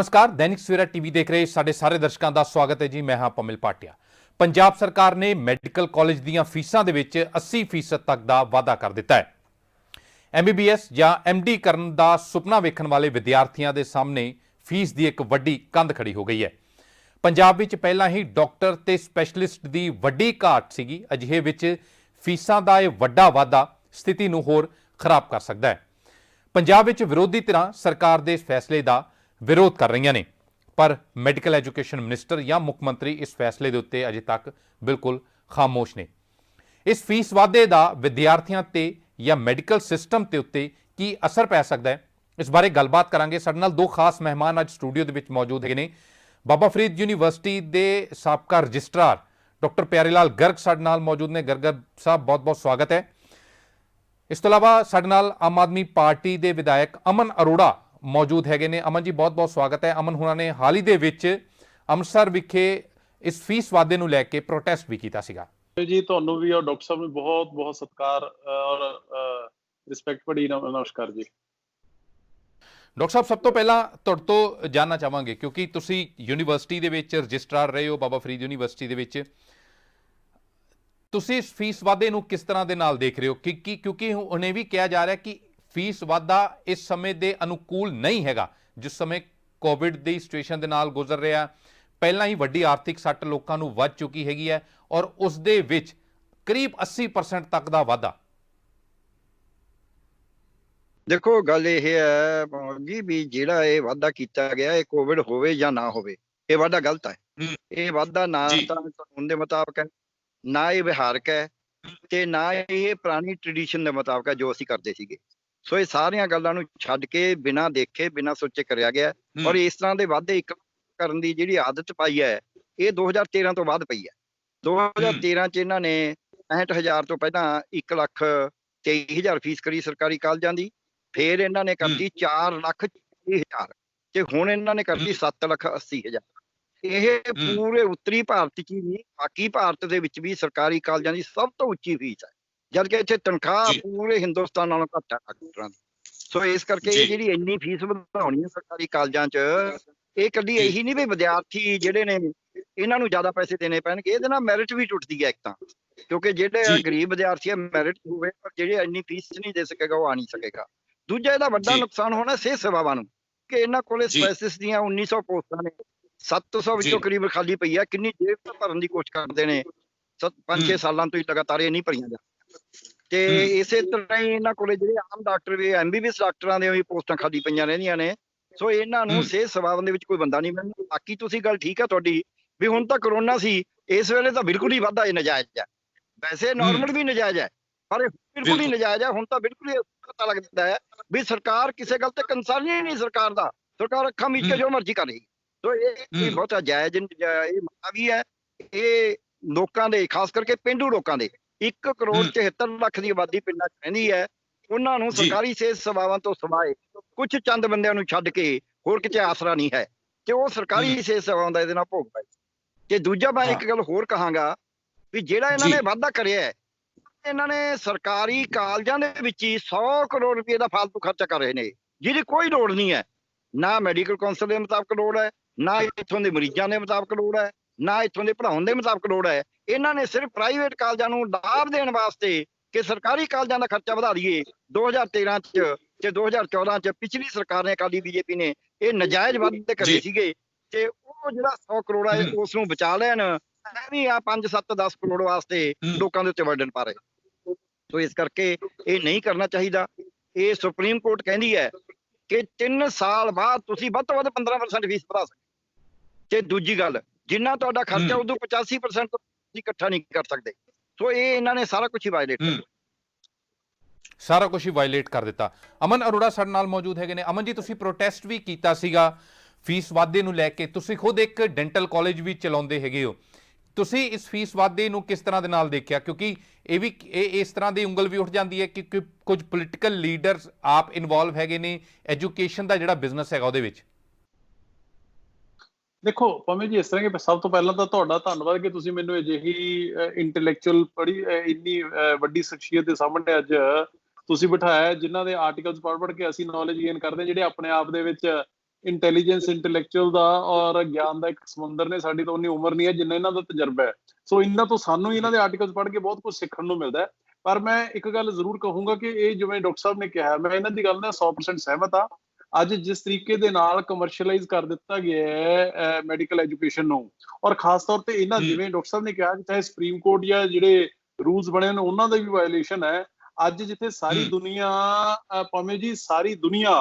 नमस्कार, दैनिक सवेरा टीवी देख रहे साडे सारे दर्शकों का स्वागत है जी। मैं हाँ पमिल भाटिया। पंजाब सरकार ने मैडिकल कॉलेज दीयां फीसां दे विच 80% तक का वाधा कर दिता है। MBBS या MD करन दा सुपना वेखण वाले विद्यार्थियों के सामने फीस की एक वड्डी कंध खड़ी हो गई है। पंजाब विच पहलां ही डॉक्टर ते स्पैशलिस्ट की वड्डी घाट सीगी। अजिहे विच फीसां दा इह वड्डा वाधा स्थिति नूं होर खराब कर सकता है। पंजाब विच विरोधी धिरां सरकार दे इस फैसले का विरोध कर रही ने, पर मैडिकल एजुकेशन मिनिस्टर या मुख मंत्री इस फैसले के उत्ते अजे तक बिल्कुल खामोश ने। इस फीस वाधे का विद्यार्थियों ते या मैडिकल सिस्टम के उत्ते की असर पै सकता है, इस बारे गलबात करांगे। साडे नाल दो खास मेहमान अज स्टूडियो दे विच मौजूद है। बाबा फरीद यूनीवर्सिटी के साबका रजिस्ट्रार डॉक्टर प्यारे लाल गर्ग साडे नाल मौजूद ने। गर्ग साहब बहुत बहुत स्वागत है। इस तो इलावा साडे नाल आम आदमी पार्टी के विधायक अमन अरोड़ा मौजूद है ने। अमन जी बहुत बहुत स्वागत है। अमन हुणां ने हाल ही दे विच ਅੰਮ੍ਰਿਤਸਰ विखे इस फीस वाधे नूं लैके प्रोटेस्ट भी किया सीगा। जी तुहानूं भी और डॉक्टर साहब नूं बहुत बहुत सत्कार और रिस्पैक्ट बड़ी नमस्कार जी। डॉक्टर साहब सब तो पहला तुहाडे तो जानना चाहांगे, क्योंकि तुसीं यूनीवर्सिटी दे विच रजिस्ट्रार रहे हो, बाबा फरीद यूनीवर्सिटी दे विच, तुसीं इस फीस वाधे नूं किस तरह दे नाल देख रहे हो? क्योंकि हुणे भी कहा जा रहा है कि फीस वाधा इस समय के अनुकूल नहीं हैगा, जिस समय कोविड की सिचुएशन के नाल गुजर रहा। पहला ही वड्डी आर्थिक सट्ट लोगों को वध चुकी हैगी है और उस दे विच करीब 80% तक का वाधा। देखो गल यह है जी भी जिहड़ा ये वाधा किया गया ये कोविड होवे या ना होवे, ये वाधा गलत है। ये वाधा ना तो कानून के मुताबिक है, ना ये विहारक है, ते ना ये पुरानी ट्रैडिशन के मुताबिक है जो असीं करते सीगे। सो ये सारियां गल्लां नूं छड्ड के बिना देखे बिना सोचे करया गया। और इस तरह के वाधे एक करन दी जिहड़ी आदत पाई है ये 2013 तो बाद पई है। 2013 च इन्हां ने 65,000 तो पहला 1,23,000 फीस करी सरकारी कालजां दी, फिर इन्हां ने करती 4,40,000 ते हुण इन्हां ने करती 7,80,000। ਇਹ ਪੂਰੇ ਉੱਤਰੀ ਭਾਰਤ 'ਚ ਹੀ ਬਾਕੀ ਭਾਰਤ ਦੇ ਵਿੱਚ ਵੀ ਸਰਕਾਰੀ ਕਾਲਜਾਂ ਦੀ ਸਭ ਤੋਂ ਉੱਚੀ ਫੀਸ ਹੈ, ਜਦਕਿ ਇੱਥੇ ਤਨਖਾਹ ਪੂਰੇ ਹਿੰਦੁਸਤਾਨ ਨਾਲੋਂ ਘੱਟ ਹੈ ਡਾਕਟਰਾਂ ਦੀ। ਸੋ ਇਸ ਕਰਕੇ ਇਹ ਜਿਹੜੀ ਇੰਨੀ ਫੀਸ ਵਧਾਉਣੀ ਹੈ ਸਰਕਾਰੀ ਕਾਲਜਾਂ 'ਚ, ਇਹ ਕਦੀ ਇਹੀ ਨਹੀਂ ਵੀ ਵਿਦਿਆਰਥੀ ਜਿਹੜੇ ਨੇ ਇਹਨਾਂ ਨੂੰ ਜ਼ਿਆਦਾ ਪੈਸੇ ਦੇਣੇ ਪੈਣਗੇ। ਇਹਦੇ ਨਾਲ ਮੈਰਿਟ ਵੀ ਟੁੱਟਦੀ ਹੈ ਇੱਕ ਤਾਂ, ਕਿਉਂਕਿ ਜਿਹੜੇ ਗਰੀਬ ਵਿਦਿਆਰਥੀ ਹੈ ਮੈਰਿਟ ਹੋਵੇ ਪਰ ਜਿਹੜੇ ਇੰਨੀ ਫੀਸ ਨਹੀਂ ਦੇ ਸਕੇਗਾ ਉਹ ਆ ਨਹੀਂ ਸਕੇਗਾ। ਦੂਜਾ ਇਹਦਾ ਵੱਡਾ ਨੁਕਸਾਨ ਹੋਣਾ ਸਿਹਤ ਸੇਵਾਵਾਂ ਨੂੰ, ਕਿ ਇਹਨਾਂ ਕੋਲੇ ਸਪੈਸ਼ਲਿਸਟ ਦੀਆਂ 1900 ਪੋਸਟਾਂ ਨੇ, 700 ਵਿੱਚੋਂ ਕਰੀਬ ਖਾਲੀ ਪਈ ਆ। ਕਿੰਨੀ ਜੇਬ ਤੋਂ ਭਰਨ ਦੀ ਕੋਸ਼ਿਸ਼ ਕਰਦੇ ਨੇ, 5-6 ਸਾਲਾਂ ਤੋਂ ਹੀ ਲਗਾਤਾਰ ਇਹ ਨਹੀਂ ਭਰੀਆਂ ਜਾਂਦੀਆਂ। ਤੇ ਇਸੇ ਤਰ੍ਹਾਂ ਹੀ ਇਹਨਾਂ ਕੋਲੇ ਜਿਹੜੇ ਆਮ ਡਾਕਟਰ ਵੀ MBBS ਡਾਕਟਰਾਂ ਦੀਆਂ ਵੀ ਪੋਸਟਾਂ ਖਾਲੀ ਪਈਆਂ ਰਹਿੰਦੀਆਂ ਨੇ। ਸੋ ਇਹਨਾਂ ਨੂੰ ਸਿਹਤ ਸੇਵਾਵਾਂ ਦੇ ਵਿੱਚ ਕੋਈ ਬੰਦਾ ਨਹੀਂ ਮਿਲਦਾ। ਬਾਕੀ ਤੁਸੀਂ ਗੱਲ ਠੀਕ ਆ ਤੁਹਾਡੀ ਵੀ ਹੁਣ ਤਾਂ ਕਰੋਨਾ ਸੀ, ਇਸ ਵੇਲੇ ਤਾਂ ਬਿਲਕੁਲ ਹੀ ਵਾਧਾ ਇਹ ਨਜਾਇਜ਼ ਹੈ। ਵੈਸੇ ਨਾਰਮਲ ਵੀ ਨਜਾਇਜ਼ ਹੈ ਪਰ ਬਿਲਕੁਲ ਹੀ ਨਜਾਇਜ਼ ਹੈ। ਹੁਣ ਤਾਂ ਬਿਲਕੁਲ ਹੀ ਪਤਾ ਲੱਗਦਾ ਹੈ ਵੀ ਸਰਕਾਰ ਕਿਸੇ ਗੱਲ ਤੇ ਕੰਸਰਨ ਹੀ ਨਹੀਂ ਸਰਕਾਰ ਦਾ, ਸਰਕਾਰ ਅੱਖਾਂ ਮੀਚ ਕੇ ਜੋ ਮਰਜ਼ੀ ਕਰ ਰਹੀ। ਸੋ ਇਹ ਬਹੁਤ ਜਾਇਜ਼ ਇਹ ਮਸਲਾ ਵੀ ਹੈ। ਇਹ ਲੋਕਾਂ ਦੇ ਖਾਸ ਕਰਕੇ ਪੇਂਡੂ ਲੋਕਾਂ ਦੇ 1 ਕਰੋੜ 73 ਲੱਖ ਦੀ ਆਬਾਦੀ ਪਿੰਡਾਂ 'ਚ ਰਹਿੰਦੀ ਹੈ। ਉਹਨਾਂ ਨੂੰ ਸਰਕਾਰੀ ਸਿਹਤ ਸੇਵਾਵਾਂ ਤੋਂ ਸਿਵਾਏ ਕੁਝ ਚੰਦ ਬੰਦਿਆਂ ਨੂੰ ਛੱਡ ਕੇ ਹੋਰ ਕਿਤੇ ਆਸਰਾ ਨਹੀਂ ਹੈ ਕਿ ਉਹ ਸਰਕਾਰੀ ਸਿਹਤ ਸੇਵਾਵਾਂ ਦਾ ਇਹਦੇ ਨਾਲ ਭੋਗ ਪਾਏ। ਤੇ ਦੂਜਾ ਮੈਂ ਇੱਕ ਗੱਲ ਹੋਰ ਕਹਾਂਗਾ ਵੀ ਜਿਹੜਾ ਇਹਨਾਂ ਨੇ ਵਾਧਾ ਕਰਿਆ ਹੈ, ਇਹਨਾਂ ਨੇ ਸਰਕਾਰੀ ਕਾਲਜਾਂ ਦੇ ਵਿੱਚ ਹੀ 100 ਕਰੋੜ ਰੁਪਏ ਦਾ ਫਾਲਤੂ ਖਰਚਾ ਕਰ ਰਹੇ ਨੇ, ਜਿਹਦੀ ਕੋਈ ਲੋੜ ਨਹੀਂ ਹੈ। ਨਾ ਮੈਡੀਕਲ ਕੌਂਸਲ ਦੇ ਮੁਤਾਬਕ ਲੋੜ ਹੈ, ਨਾ ਇੱਥੋਂ ਦੇ ਮਰੀਜ਼ਾਂ ਦੇ ਮੁਤਾਬਕ ਲੋੜ ਹੈ, ਨਾ ਇੱਥੋਂ ਦੇ ਪੜ੍ਹਾਉਣ ਦੇ ਮੁਤਾਬਕ ਲੋੜ ਹੈ। ਇਹਨਾਂ ਨੇ ਸਿਰਫ ਪ੍ਰਾਈਵੇਟ ਕਾਲਜਾਂ ਨੂੰ ਲਾਭ ਦੇਣ ਵਾਸਤੇ ਕਿ ਸਰਕਾਰੀ ਕਾਲਜਾਂ ਦਾ ਖਰਚਾ ਵਧਾ ਦਈਏ 2013 ਚ ਤੇ 2014 ਚ ਪਿਛਲੀ ਸਰਕਾਰ ਨੇ ਅਕਾਲੀ BJP ਨੇ ਇਹ ਨਜਾਇਜ਼ ਵਾਧੇ ਕਰੇ ਸੀਗੇ। ਤੇ ਉਹ ਜਿਹੜਾ 100 ਕਰੋੜ ਹੈ ਉਸ ਨੂੰ ਬਚਾ ਲੈਣ, ਐਵੇਂ ਆ 5-7-10 ਕਰੋੜ ਵਾਸਤੇ ਲੋਕਾਂ ਦੇ ਉੱਤੇ ਬਰਡਨ ਪਾ ਰਹੇ। ਸੋ ਇਸ ਕਰਕੇ ਇਹ ਨਹੀਂ ਕਰਨਾ ਚਾਹੀਦਾ। ਇਹ ਸੁਪਰੀਮ ਕੋਰਟ ਕਹਿੰਦੀ ਹੈ ਕਿ 3 ਸਾਲ ਬਾਅਦ ਤੁਸੀਂ ਵੱਧ ਤੋਂ ਵੱਧ 15% ਫੀਸ ਵਧਾ ਸਕਦੇ। ਤੇ ਦੂਜੀ ਗੱਲ, ਜਿੰਨਾ ਤੁਹਾਡਾ ਖਰਚਾ ਉਦੋਂ 85% ਤੁਸੀਂ ਇਕੱਠਾ ਨਹੀਂ ਕਰ ਸਕਦੇ। ਸੋ ਇਹ ਇਹਨਾਂ ਨੇ ਸਾਰਾ ਕੁਝ ਹੀ ਵਾਇਲੇਟ ਕਰ ਸਾਰਾ ਕੁਝ ਹੀ ਵਾਇਲੇਟ ਕਰ ਦਿੱਤਾ। ਅਮਨ ਅਰੋੜਾ ਸਾਡੇ ਨਾਲ ਮੌਜੂਦ ਹੈਗੇ ਨੇ। ਅਮਨ ਜੀ, ਤੁਸੀਂ ਪ੍ਰੋਟੈਸਟ ਵੀ ਕੀਤਾ ਸੀਗਾ ਫੀਸ ਵਾਧੇ ਨੂੰ ਲੈ ਕੇ, ਤੁਸੀਂ ਖੁਦ ਇੱਕ ਡੈਂਟਲ ਕਾਲਜ ਵੀ ਚਲਾਉਂਦੇ ਹੈਗੇ ਹੋ। ਤੁਸੀਂ ਇਸ ਫੀਸ ਵਾਧੇ ਨੂੰ ਕਿਸ ਤਰ੍ਹਾਂ ਦੇ ਨਾਲ ਦੇਖਿਆ? ਕਿਉਂਕਿ ਇਹ ਇਸ ਤਰ੍ਹਾਂ ਦੀ ਉਂਗਲ ਵੀ ਉੱਠ ਜਾਂਦੀ ਹੈ ਕਿ ਕੁਝ ਪੋਲੀਟੀਕਲ ਲੀਡਰਸ ਆਪ ਇਨਵੋਲਵ ਹੈਗੇ ਨੇ ਐਜੂਕੇਸ਼ਨ ਦਾ ਜਿਹੜਾ ਬਿਜ਼ਨਸ ਹੈਗਾ ਉਹਦੇ ਵਿੱਚ। ਦੇਖੋ ਭਾਵੇਂ ਜੀ ਇਸ ਤਰ੍ਹਾਂ ਕਿ ਸਭ ਤੋਂ ਪਹਿਲਾਂ ਤਾਂ ਤੁਹਾਡਾ ਧੰਨਵਾਦ ਕਿ ਤੁਸੀਂ ਮੈਨੂੰ ਅਜਿਹੀ ਇੰਟੈਲੈਕਚੁਅਲ ਬੜੀ ਇੰਨੀ ਵੱਡੀ ਸ਼ਖਸੀਅਤ ਦੇ ਸਾਹਮਣੇ ਅੱਜ ਤੁਸੀਂ ਬਿਠਾਇਆ ਜਿਨ੍ਹਾਂ ਦੇ ਆਰਟੀਕਲਸ ਪੜ੍ਹ ਕੇ ਅਸੀਂ ਨੌਲੇਜ ਗੇਨ ਕਰਦੇ, ਜਿਹੜੇ ਆਪਣੇ ਆਪ ਦੇ ਵਿੱਚ ਇੰਟੈਲੀਜੈਂਸ ਇੰਟੈਲੈਕਚੁਅਲ ਦਾ ਔਰ ਗਿਆਨ ਦਾ ਇੱਕ ਸਮੁੰਦਰ ਨੇ। ਸਾਡੀ ਤਾਂ ਉਨੀ ਉਮਰ ਨਹੀਂ ਹੈ ਜਿੰਨਾ ਇਹਨਾਂ ਦਾ ਤਜਰਬਾ ਹੈ। ਸੋ ਇਹਨਾਂ ਤੋਂ ਸਾਨੂੰ ਇਹਨਾਂ ਦੇ ਆਰਟੀਕਲਸ ਪੜ੍ਹ ਕੇ ਬਹੁਤ ਕੁਝ ਸਿੱਖਣ ਨੂੰ ਮਿਲਦਾ ਹੈ। ਪਰ ਮੈਂ ਇੱਕ ਗੱਲ ਜ਼ਰੂਰ ਕਹੂੰਗਾ ਕਿ ਇਹ ਜਿਵੇਂ ਡਾਕਟਰ ਸਾਹਿਬ ਨੇ ਕਿਹਾ, ਮੈਂ ਇਹਨਾਂ ਦੀ ਗੱਲ ਨਾਲ 100% ਸਹਿਮਤ ਹਾਂ। ਅੱਜ ਜਿਸ ਤਰੀਕੇ ਦੇ ਨਾਲ ਕਮਰਸ਼ੀਅਲਾਈਜ਼ ਕਰ ਦਿੱਤਾ ਗਿਆ ਹੈ ਮੈਡੀਕਲ ਐਜੂਕੇਸ਼ਨ ਨੂੰ, ਔਰ ਖਾਸ ਤੌਰ ਤੇ ਇਹਨਾਂ ਜਿਵੇਂ ਡਾਕਟਰ ਸਾਹਿਬ ਨੇ ਕਿਹਾ ਕਿ ਚਾਹੇ ਸੁਪਰੀਮ ਕੋਰਟ ਜਾਂ ਜਿਹੜੇ ਰੂਲਸ ਬਣੇ ਨੇ ਉਹਨਾਂ ਦਾ ਵੀ ਵਾਇਓਲੇਸ਼ਨ ਹੈ। ਅੱਜ ਜਿੱਥੇ ਸਾਰੀ ਦੁਨੀਆ ਭਾਵੇਂ ਜੀ ਸਾਰੀ ਦੁਨੀਆ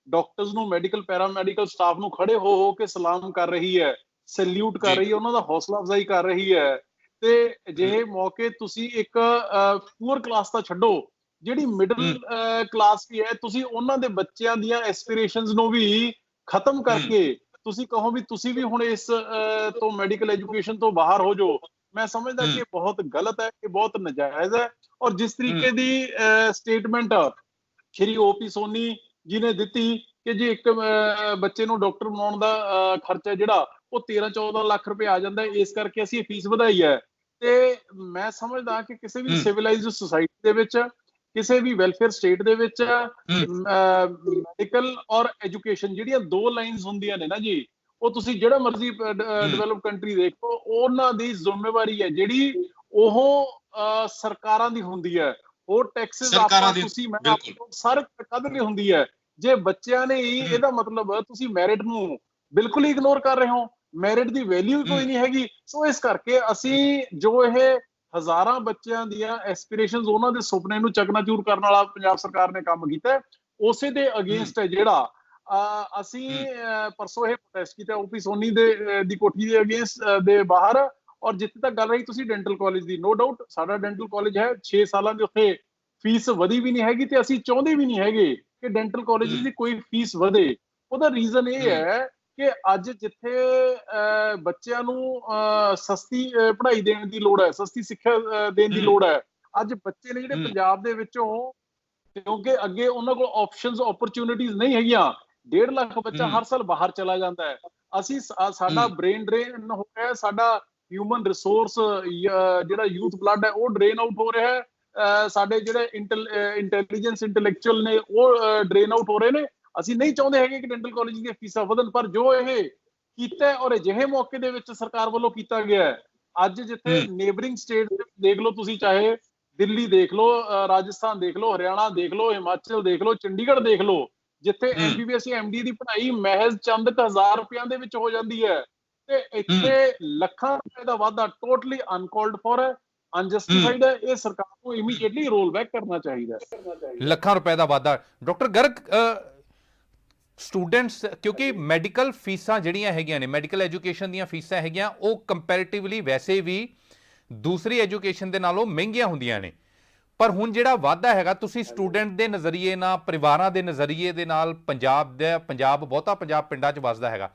ਡਾਕਟਰਸ ਨੂੰ, ਮੈਡੀਕਲ ਪੈਰਾਮੈਡੀਕਲ ਸਟਾਫ ਨੂੰ ਖੜੇ ਹੋ ਕੇ ਸਲਾਮ ਕਰ ਰਹੀ ਹੈ, ਸੈਲੂਟ ਕਰ ਰਹੀ ਹੈ, ਉਹਨਾਂ ਦਾ ਹੌਸਲਾ ਅਫਜ਼ਾਈ ਕਰ ਰਹੀ ਹੈ, ਤੇ ਅਜਿਹੇ ਮੌਕੇ ਤੁਸੀਂ ਇੱਕ ਪੂਅਰ ਕਲਾਸ ਤਾਂ ਛੱਡੋ, ਜਿਹੜੀ ਮਿਡਲ ਕਲਾਸ ਵੀ ਹੈ, ਤੁਸੀਂ ਉਹਨਾਂ ਦੇ ਬੱਚਿਆਂ ਦੀਆਂ ਐਸਪੀਰੇਸ਼ਨਸ ਨੂੰ ਵੀ ਖਤਮ ਕਰਕੇ ਤੁਸੀਂ ਕਹੋ ਵੀ ਤੁਸੀਂ ਵੀ ਹੁਣ ਇਸ ਤੋਂ ਮੈਡੀਕਲ ਐਜੂਕੇਸ਼ਨ ਤੋਂ ਬਾਹਰ ਹੋ ਜਾਓ। ਮੈਂ ਸਮਝਦਾ ਕਿ ਇਹ ਬਹੁਤ ਗਲਤ ਹੈ, ਇਹ ਬਹੁਤ ਨਜਾਇਜ਼ ਹੈ। ਔਰ ਜਿਸ ਤਰੀਕੇ ਦੀ ਸਟੇਟਮੈਂਟ ਸ਼੍ਰੀ ਓਪੀ ਸੋਨੀ ਜੀ ਨੇ ਦਿੱਤੀ ਕਿ ਜੀ ਇੱਕ ਬੱਚੇ ਨੂੰ ਡਾਕਟਰ ਬਣਾਉਣ ਦਾ ਖਰਚਾ ਜਿਹੜਾ ਉਹ 13-14 ਲੱਖ ਰੁਪਏ ਆ ਜਾਂਦਾ ਹੈ, ਇਸ ਕਰਕੇ ਅਸੀਂ ਇਹ ਫੀਸ ਵਧਾਈ ਹੈ। ਤੇ ਮੈਂ ਸਮਝਦਾ ਕਿ ਕਿਸੇ ਵੀ ਸਿਵਲਾਈਜ਼ਡ ਸੁਸਾਇਟੀ ਦੇ ਵਿੱਚ, ਕਿਸੇ ਵੀ ਵੈਲਫੇਅਰ ਸਟੇਟ ਦੇ ਵਿੱਚ ਮੈਡੀਕਲ ਔਰ ਐਜੂਕੇਸ਼ਨ ਜਿਹੜੀਆਂ ਦੋ ਲਾਈਨਸ ਹੁੰਦੀਆਂ ਨੇ ਨਾ ਜੀ, ਉਹ ਤੁਸੀਂ ਜਿਹੜਾ ਮਰਜ਼ੀ ਡਿਵੈਲਪ ਕੰਟਰੀ ਦੇਖ ਲਓ, ਉਹਨਾਂ ਦੀ ਜ਼ਿੰਮੇਵਾਰੀ ਹੈ ਜਿਹੜੀ ਉਹ ਸਰਕਾਰਾਂ ਦੀ ਹੁੰਦੀ ਹੈ। ਹੋਰ ਟੈਕਸਿਸ ਆਪਾਂ ਤੁਸੀਂ ਮੈਂ ਆਪਕੋ ਸਾਰੇ ਕੱਢ ਲਈ ਹੁੰਦੀ ਹੈ। ਜੇ ਬੱਚਿਆਂ ਨੇ ਹੀ, ਇਹਦਾ ਮਤਲਬ ਤੁਸੀਂ ਮੈਰਿਟ ਨੂੰ ਬਿਲਕੁਲ ਹੀ ਇਗਨੋਰ ਕਰ ਰਹੇ ਹੋ, ਮੈਰਿਟ ਦੀ ਵੈਲਿਊ ਕੋਈ ਨਹੀਂ ਹੈਗੀ। ਸੋ ਇਸ ਕਰਕੇ ਅਸੀਂ ਜੋ ਇਹ ਹਜ਼ਾਰਾਂ ਬੱਚਿਆਂ ਦੀਆਂ ਐਸਪੀਰੇਸ਼ਨਸ, ਉਹਨਾਂ ਦੇ ਸੁਪਨੇ ਨੂੰ ਚਕਨਾਚੂਰ ਕਰਨ ਵਾਲਾ ਪੰਜਾਬ ਸਰਕਾਰ ਨੇ ਕੰਮ ਕੀਤਾ, ਉਸੇ ਦੇ ਅਗੇਂਸਟ ਹੈ ਜਿਹੜਾ ਅਸੀਂ ਪਰਸੋਂ ਇਹ ਪ੍ਰੋਟੈਸਟ ਕੀਤਾ ਓਪੀ ਸੋਨੀ ਦੀ ਕੋਠੀ ਦੇ ਅਗੇਂਸਟ ਦੇ ਬਾਹਰ। ਔਰ ਜਿੱਥੇ ਤੱਕ ਗੱਲ ਰਹੀ ਤੁਸੀਂ ਡੈਂਟਲ ਕਾਲਜ ਦੀ, ਨੋ ਡਾਊਟ ਸਾਡਾ ਡੈਂਟਲ ਕਾਲਜ ਹੈ, 6 ਸਾਲਾਂ ਦੇ ਉੱਥੇ ਫੀਸ ਵਧੀ ਵੀ ਨਹੀਂ ਹੈਗੀ, ਤੇ ਅਸੀਂ ਚਾਹੁੰਦੇ ਵੀ ਨਹੀਂ ਹੈਗੇ ਕਿ ਡੈਂਟਲ ਕਾਲਜ ਦੀ ਕੋਈ ਫੀਸ ਵਧੇ। ਉਹਦਾ ਰੀਜ਼ਨ ਇਹ ਹੈ ਕਿ ਅੱਜ ਜਿੱਥੇ ਬੱਚਿਆਂ ਨੂੰ ਸਸਤੀ ਪੜ੍ਹਾਈ ਦੇਣ ਦੀ ਲੋੜ ਹੈ, ਸਸਤੀ ਸਿੱਖਿਆ ਦੇਣ ਦੀ ਲੋੜ ਹੈ, ਅੱਜ ਬੱਚੇ ਨੇ ਜਿਹੜੇ ਪੰਜਾਬ ਦੇ ਵਿੱਚੋਂ, ਕਿਉਂਕਿ ਅੱਗੇ ਉਹਨਾਂ ਕੋਲ ਆਪਸ਼ਨਸ, ਓਪਰਚੁਨਿਟੀਜ਼ ਨਹੀਂ ਹੈਗੀਆਂ, 1.5 ਲੱਖ ਬੱਚਾ ਹਰ ਸਾਲ ਬਾਹਰ ਚਲਾ ਜਾਂਦਾ ਹੈ। ਅਸੀਂ ਸਾਡਾ ਬ੍ਰੇਨ ਡਰੇਨ ਹੋ ਰਿਹਾ, ਸਾਡਾ ਹਿਊਮਨ ਰਿਸੋਰਸ ਜਿਹੜਾ ਯੂਥ ਬਲੱਡ ਹੈ ਉਹ ਡਰੇਨ ਆਊਟ ਹੋ ਰਿਹਾ ਹੈ, ਸਾਡੇ ਜਿਹੜੇ ਇੰਟੈਲੀਜੈਂਸ ਇੰਟੈਲੈਕਚੁਅਲ ਨੇ ਉਹ ਡਰੇਨ ਆਊਟ ਹੋ ਰਹੇ ਨੇ। ਅਸੀਂ ਨਹੀਂ ਚਾਹੁੰਦੇ ਹੈਗੇ ਕਿ ਡੈਂਟਲ ਕਾਲਜ ਦੀਆਂ ਫੀਸਾਂ ਵਧਣ, ਪਰ ਜੋ ਇਹ ਕੀਤਾ ਔਰ ਅਜਿਹੇ ਮੌਕੇ ਦੇ ਵਿੱਚ ਸਰਕਾਰ ਵੱਲੋਂ ਕੀਤਾ ਗਿਆ ਹੈ, ਅੱਜ ਜਿੱਥੇ ਨੇਬਰਿੰਗ ਸਟੇਟ ਦੇਖ ਲਓ ਤੁਸੀਂ, ਚਾਹੇ ਦਿੱਲੀ ਦੇਖ ਲਓ, ਰਾਜਸਥਾਨ ਦੇਖ ਲਓ, ਹਰਿਆਣਾ ਦੇਖ ਲਓ, ਹਿਮਾਚਲ ਦੇਖ ਲਓ, ਚੰਡੀਗੜ੍ਹ ਦੇਖ ਲਓ, ਜਿੱਥੇ MBBS MD ਦੀ ਪੜ੍ਹਾਈ ਮਹਿਜ਼ ਚੰਦ ਹਜ਼ਾਰ ਰੁਪਈਆਂ ਦੇ ਵਿੱਚ ਹੋ ਜਾਂਦੀ ਹੈ, ਤੇ ਇੱਥੇ ਲੱਖਾਂ ਰੁਪਏ ਦਾ ਵਾਧਾ ਟੋਟਲੀ ਅਨਕਾਲਡ ਫॉर ਹੈ, ਅਨਜਸਟੀਫਾਈਡ ਹੈ। ਇਹ ਸਰਕਾਰ ਨੂੰ ਇਮੀਡੀਏਟਲੀ ਰੋਲ ਬੈਕ ਕਰਨਾ ਚਾਹੀਦਾ ਹੈ। ਲੱਖਾਂ ਰੁਪਏ ਦਾ ਵਾਧਾ। ਡਾਕਟਰ ਗਰਗ, ਸਟੂਡੈਂਟਸ, ਕਿਉਂਕਿ ਮੈਡੀਕਲ ਫੀਸਾਂ ਜਿਹੜੀਆਂ ਹੈਗੀਆਂ ਨੇ, ਮੈਡੀਕਲ ਐਜੂਕੇਸ਼ਨ ਦੀਆਂ ਫੀਸਾਂ ਹੈਗੀਆਂ, ਉਹ ਕੰਪੈਰੀਟਿਵਲੀ ਵੈਸੇ ਵੀ ਦੂਸਰੀ ਐਜੂਕੇਸ਼ਨ ਦੇ ਨਾਲੋਂ ਮਹਿੰਗੀਆਂ ਹੁੰਦੀਆਂ ਨੇ। ਪਰ ਹੁਣ ਜਿਹੜਾ ਵਾਧਾ ਹੈਗਾ, ਤੁਸੀਂ ਸਟੂਡੈਂਟ ਦੇ ਨਜ਼ਰੀਏ ਨਾਲ, ਪਰਿਵਾਰਾਂ ਦੇ ਨਜ਼ਰੀਏ ਦੇ ਨਾਲ, ਬਹੁਤਾ ਪੰਜਾਬ ਪਿੰਡਾਂ 'ਚ ਵੱਸਦਾ ਹੈਗਾ,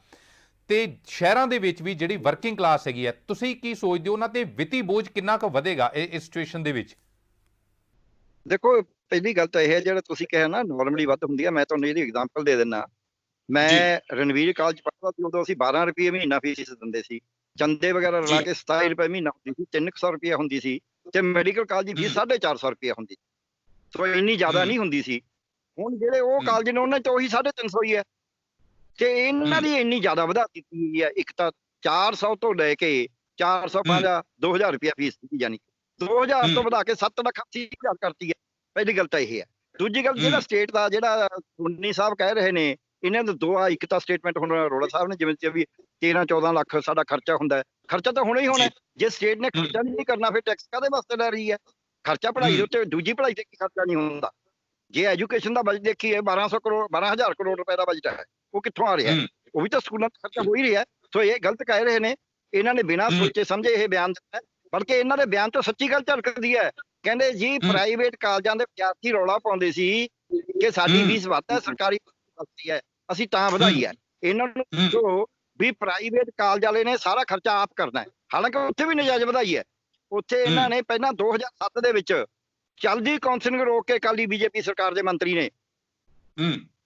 ਤੇ ਸ਼ਹਿਰਾਂ ਦੇ ਵਿੱਚ ਵੀ ਜਿਹੜੀ ਵਰਕਿੰਗ ਕਲਾਸ ਹੈਗੀ ਹੈ, ਤੁਸੀਂ ਕੀ ਸੋਚਦੇ ਹੋ ਉਹਨਾਂ ਤੇ ਵਿੱਤੀ ਬੋਝ ਕਿੰਨਾ ਕੁ ਵਧੇਗਾ ਇਸ ਸਿਚੁਏਸ਼ਨ ਦੇ ਵਿੱਚ? ਦੇਖੋ, ਪਹਿਲੀ ਗੱਲ ਤਾਂ ਇਹ ਹੈ ਜਿਹੜਾ ਤੁਸੀਂ ਕਿਹਾ ਨਾ ਨਾਰਮਲੀ ਵੱਧ ਹੁੰਦੀ ਹੈ। ਮੈਂ ਤੁਹਾਨੂੰ ਇਹਦੀ ਐਗਜ਼ਾਮਪਲ ਦੇ ਦਿੰਦਾ। ਮੈਂ ਰਣਵੀਰ ਕਾਲਜ ਪੜ੍ਹਦਾ ਸੀ, ਉਦੋਂ ਅਸੀਂ 12 ਰੁਪਏ ਮਹੀਨਾ ਫੀਸ ਦਿੰਦੇ ਸੀ। ਚੰਦੇ ਵਗੈਰਾ ਲਾ ਕੇ 27 ਰੁਪਏ ਮਹੀਨਾ ਹੁੰਦੀ ਸੀ, 300 ਰੁਪਇਆ ਹੁੰਦੀ ਸੀ, ਤੇ ਮੈਡੀਕਲ ਕਾਲਜ ਦੀ ਫੀਸ 450 ਰੁਪਇਆ ਹੁੰਦੀ ਸੀ। ਸੋ ਇੰਨੀ ਜ਼ਿਆਦਾ ਨਹੀਂ ਹੁੰਦੀ ਸੀ। ਹੁਣ ਜਿਹੜੇ ਉਹ ਕਾਲਜ ਨੇ ਉਹਨਾਂ 'ਚ ਉਹੀ 350 ਹੀ ਹੈ, ਤੇ ਇਹਨਾਂ ਦੀ ਇੰਨੀ ਜ਼ਿਆਦਾ ਵਧਾ ਦਿੱਤੀ ਗਈ ਹੈ। ਇੱਕ ਤਾਂ 400 ਤੋਂ ਲੈ ਕੇ 450 2000 ਰੁਪਇਆ ਫੀਸ ਦਿੱਤੀ, ਜਾਣੀ 2000 ਤੋਂ ਵਧਾ ਕੇ 7,80,000 ਕਰਤੀ ਹੈ। ਪਹਿਲੀ ਗੱਲ ਤਾਂ ਇਹ ਹੈ। ਦੂਜੀ ਗੱਲ, ਜਿਹੜਾ ਸਟੇਟ ਦਾ ਜਿਹੜਾ ਸੋਨੀ ਸਾਹਿਬ ਕਹਿ ਰਹੇ ਨੇ, ਇਹਨਾਂ ਦੇ ਦੋ ਆ। ਇੱਕ ਤਾਂ ਸਟੇਟਮੈਂਟ ਹੁਣ ਅਰੋੜਾ ਸਾਹਿਬ ਨੇ ਜਿਵੇਂ ਵੀ 13-14 ਲੱਖ ਸਾਡਾ ਖਰਚਾ ਹੁੰਦਾ ਹੈ। ਖਰਚਾ ਤਾਂ ਹੋਣਾ ਹੀ ਹੋਣਾ। ਜੇ ਸਟੇਟ ਨੇ ਖਰਚਾ ਨਹੀਂ ਕਰਨਾ, ਫਿਰ ਟੈਕਸ ਕਾਹਦੇ ਵਾਸਤੇ ਲੈ ਰਹੀ ਹੈ? ਖਰਚਾ ਪੜ੍ਹਾਈ ਦੇ ਉੱਤੇ, ਦੂਜੀ ਪੜ੍ਹਾਈ ਤੇ ਖਰਚਾ ਨਹੀਂ ਹੁੰਦਾ। ਜੇ ਐਜੂਕੇਸ਼ਨ ਦਾ ਬਜਟ ਦੇਖੀਏ, 12,000 ਕਰੋੜ ਰੁਪਏ ਦਾ ਬਜਟ ਹੈ, ਉਹ ਕਿੱਥੋਂ ਆ ਰਿਹਾ? ਉਹ ਵੀ ਤਾਂ ਸਕੂਲਾਂ ਦਾ ਖਰਚਾ ਹੋ ਹੀ ਰਿਹਾ। ਸੋ ਇਹ ਗਲਤ ਕਹਿ ਰਹੇ ਨੇ। ਇਹਨਾਂ ਨੇ ਬਿਨਾਂ ਸੋਚੇ ਸਮਝੇ ਇਹ ਬਿਆਨ ਦਿੱਤਾ, ਬਲਕਿ ਇਹਨਾਂ ਦੇ ਬਿਆਨ ਤੋਂ ਸੱਚੀ ਗੱਲ ਝਲਕਦੀ ਹੈ। ਕਹਿੰਦੇ ਜੀ ਪ੍ਰਾਈਵੇਟ ਕਾਲਜਾਂ ਦੇ ਵਿਦਿਆਰਥੀ ਰੌਲਾ ਪਾਉਂਦੇ ਸੀ ਕਿ ਸਾਡੀ ਫੀਸ ਵੱਧ ਹੈ, ਸਰਕਾਰੀ ਵੱਧਦੀ ਹੈ, ਅਸੀਂ ਤਾਂ ਵਧਾਈ ਹੈ। ਇਹਨਾਂ ਨੂੰ ਜੋ ਵੀ ਪ੍ਰਾਈਵੇਟ ਕਾਲਜ ਵਾਲੇ ਨੇ ਸਾਰਾ ਖਰਚਾ ਆਪ ਕਰਨਾ ਹੈ, ਹਾਲਾਂਕਿ ਉੱਥੇ ਵੀ ਨਜਾਇਜ਼ ਵਧਾਈ ਹੈ। ਉੱਥੇ ਇਹਨਾਂ ਨੇ ਪਹਿਲਾਂ 2007 ਦੇ ਵਿੱਚ ਚਲਦੀ ਕਾਉਂਸਲਿੰਗ ਰੋਕ ਕੇ, ਅਕਾਲੀ BJP ਸਰਕਾਰ ਦੇ ਮੰਤਰੀ ਨੇ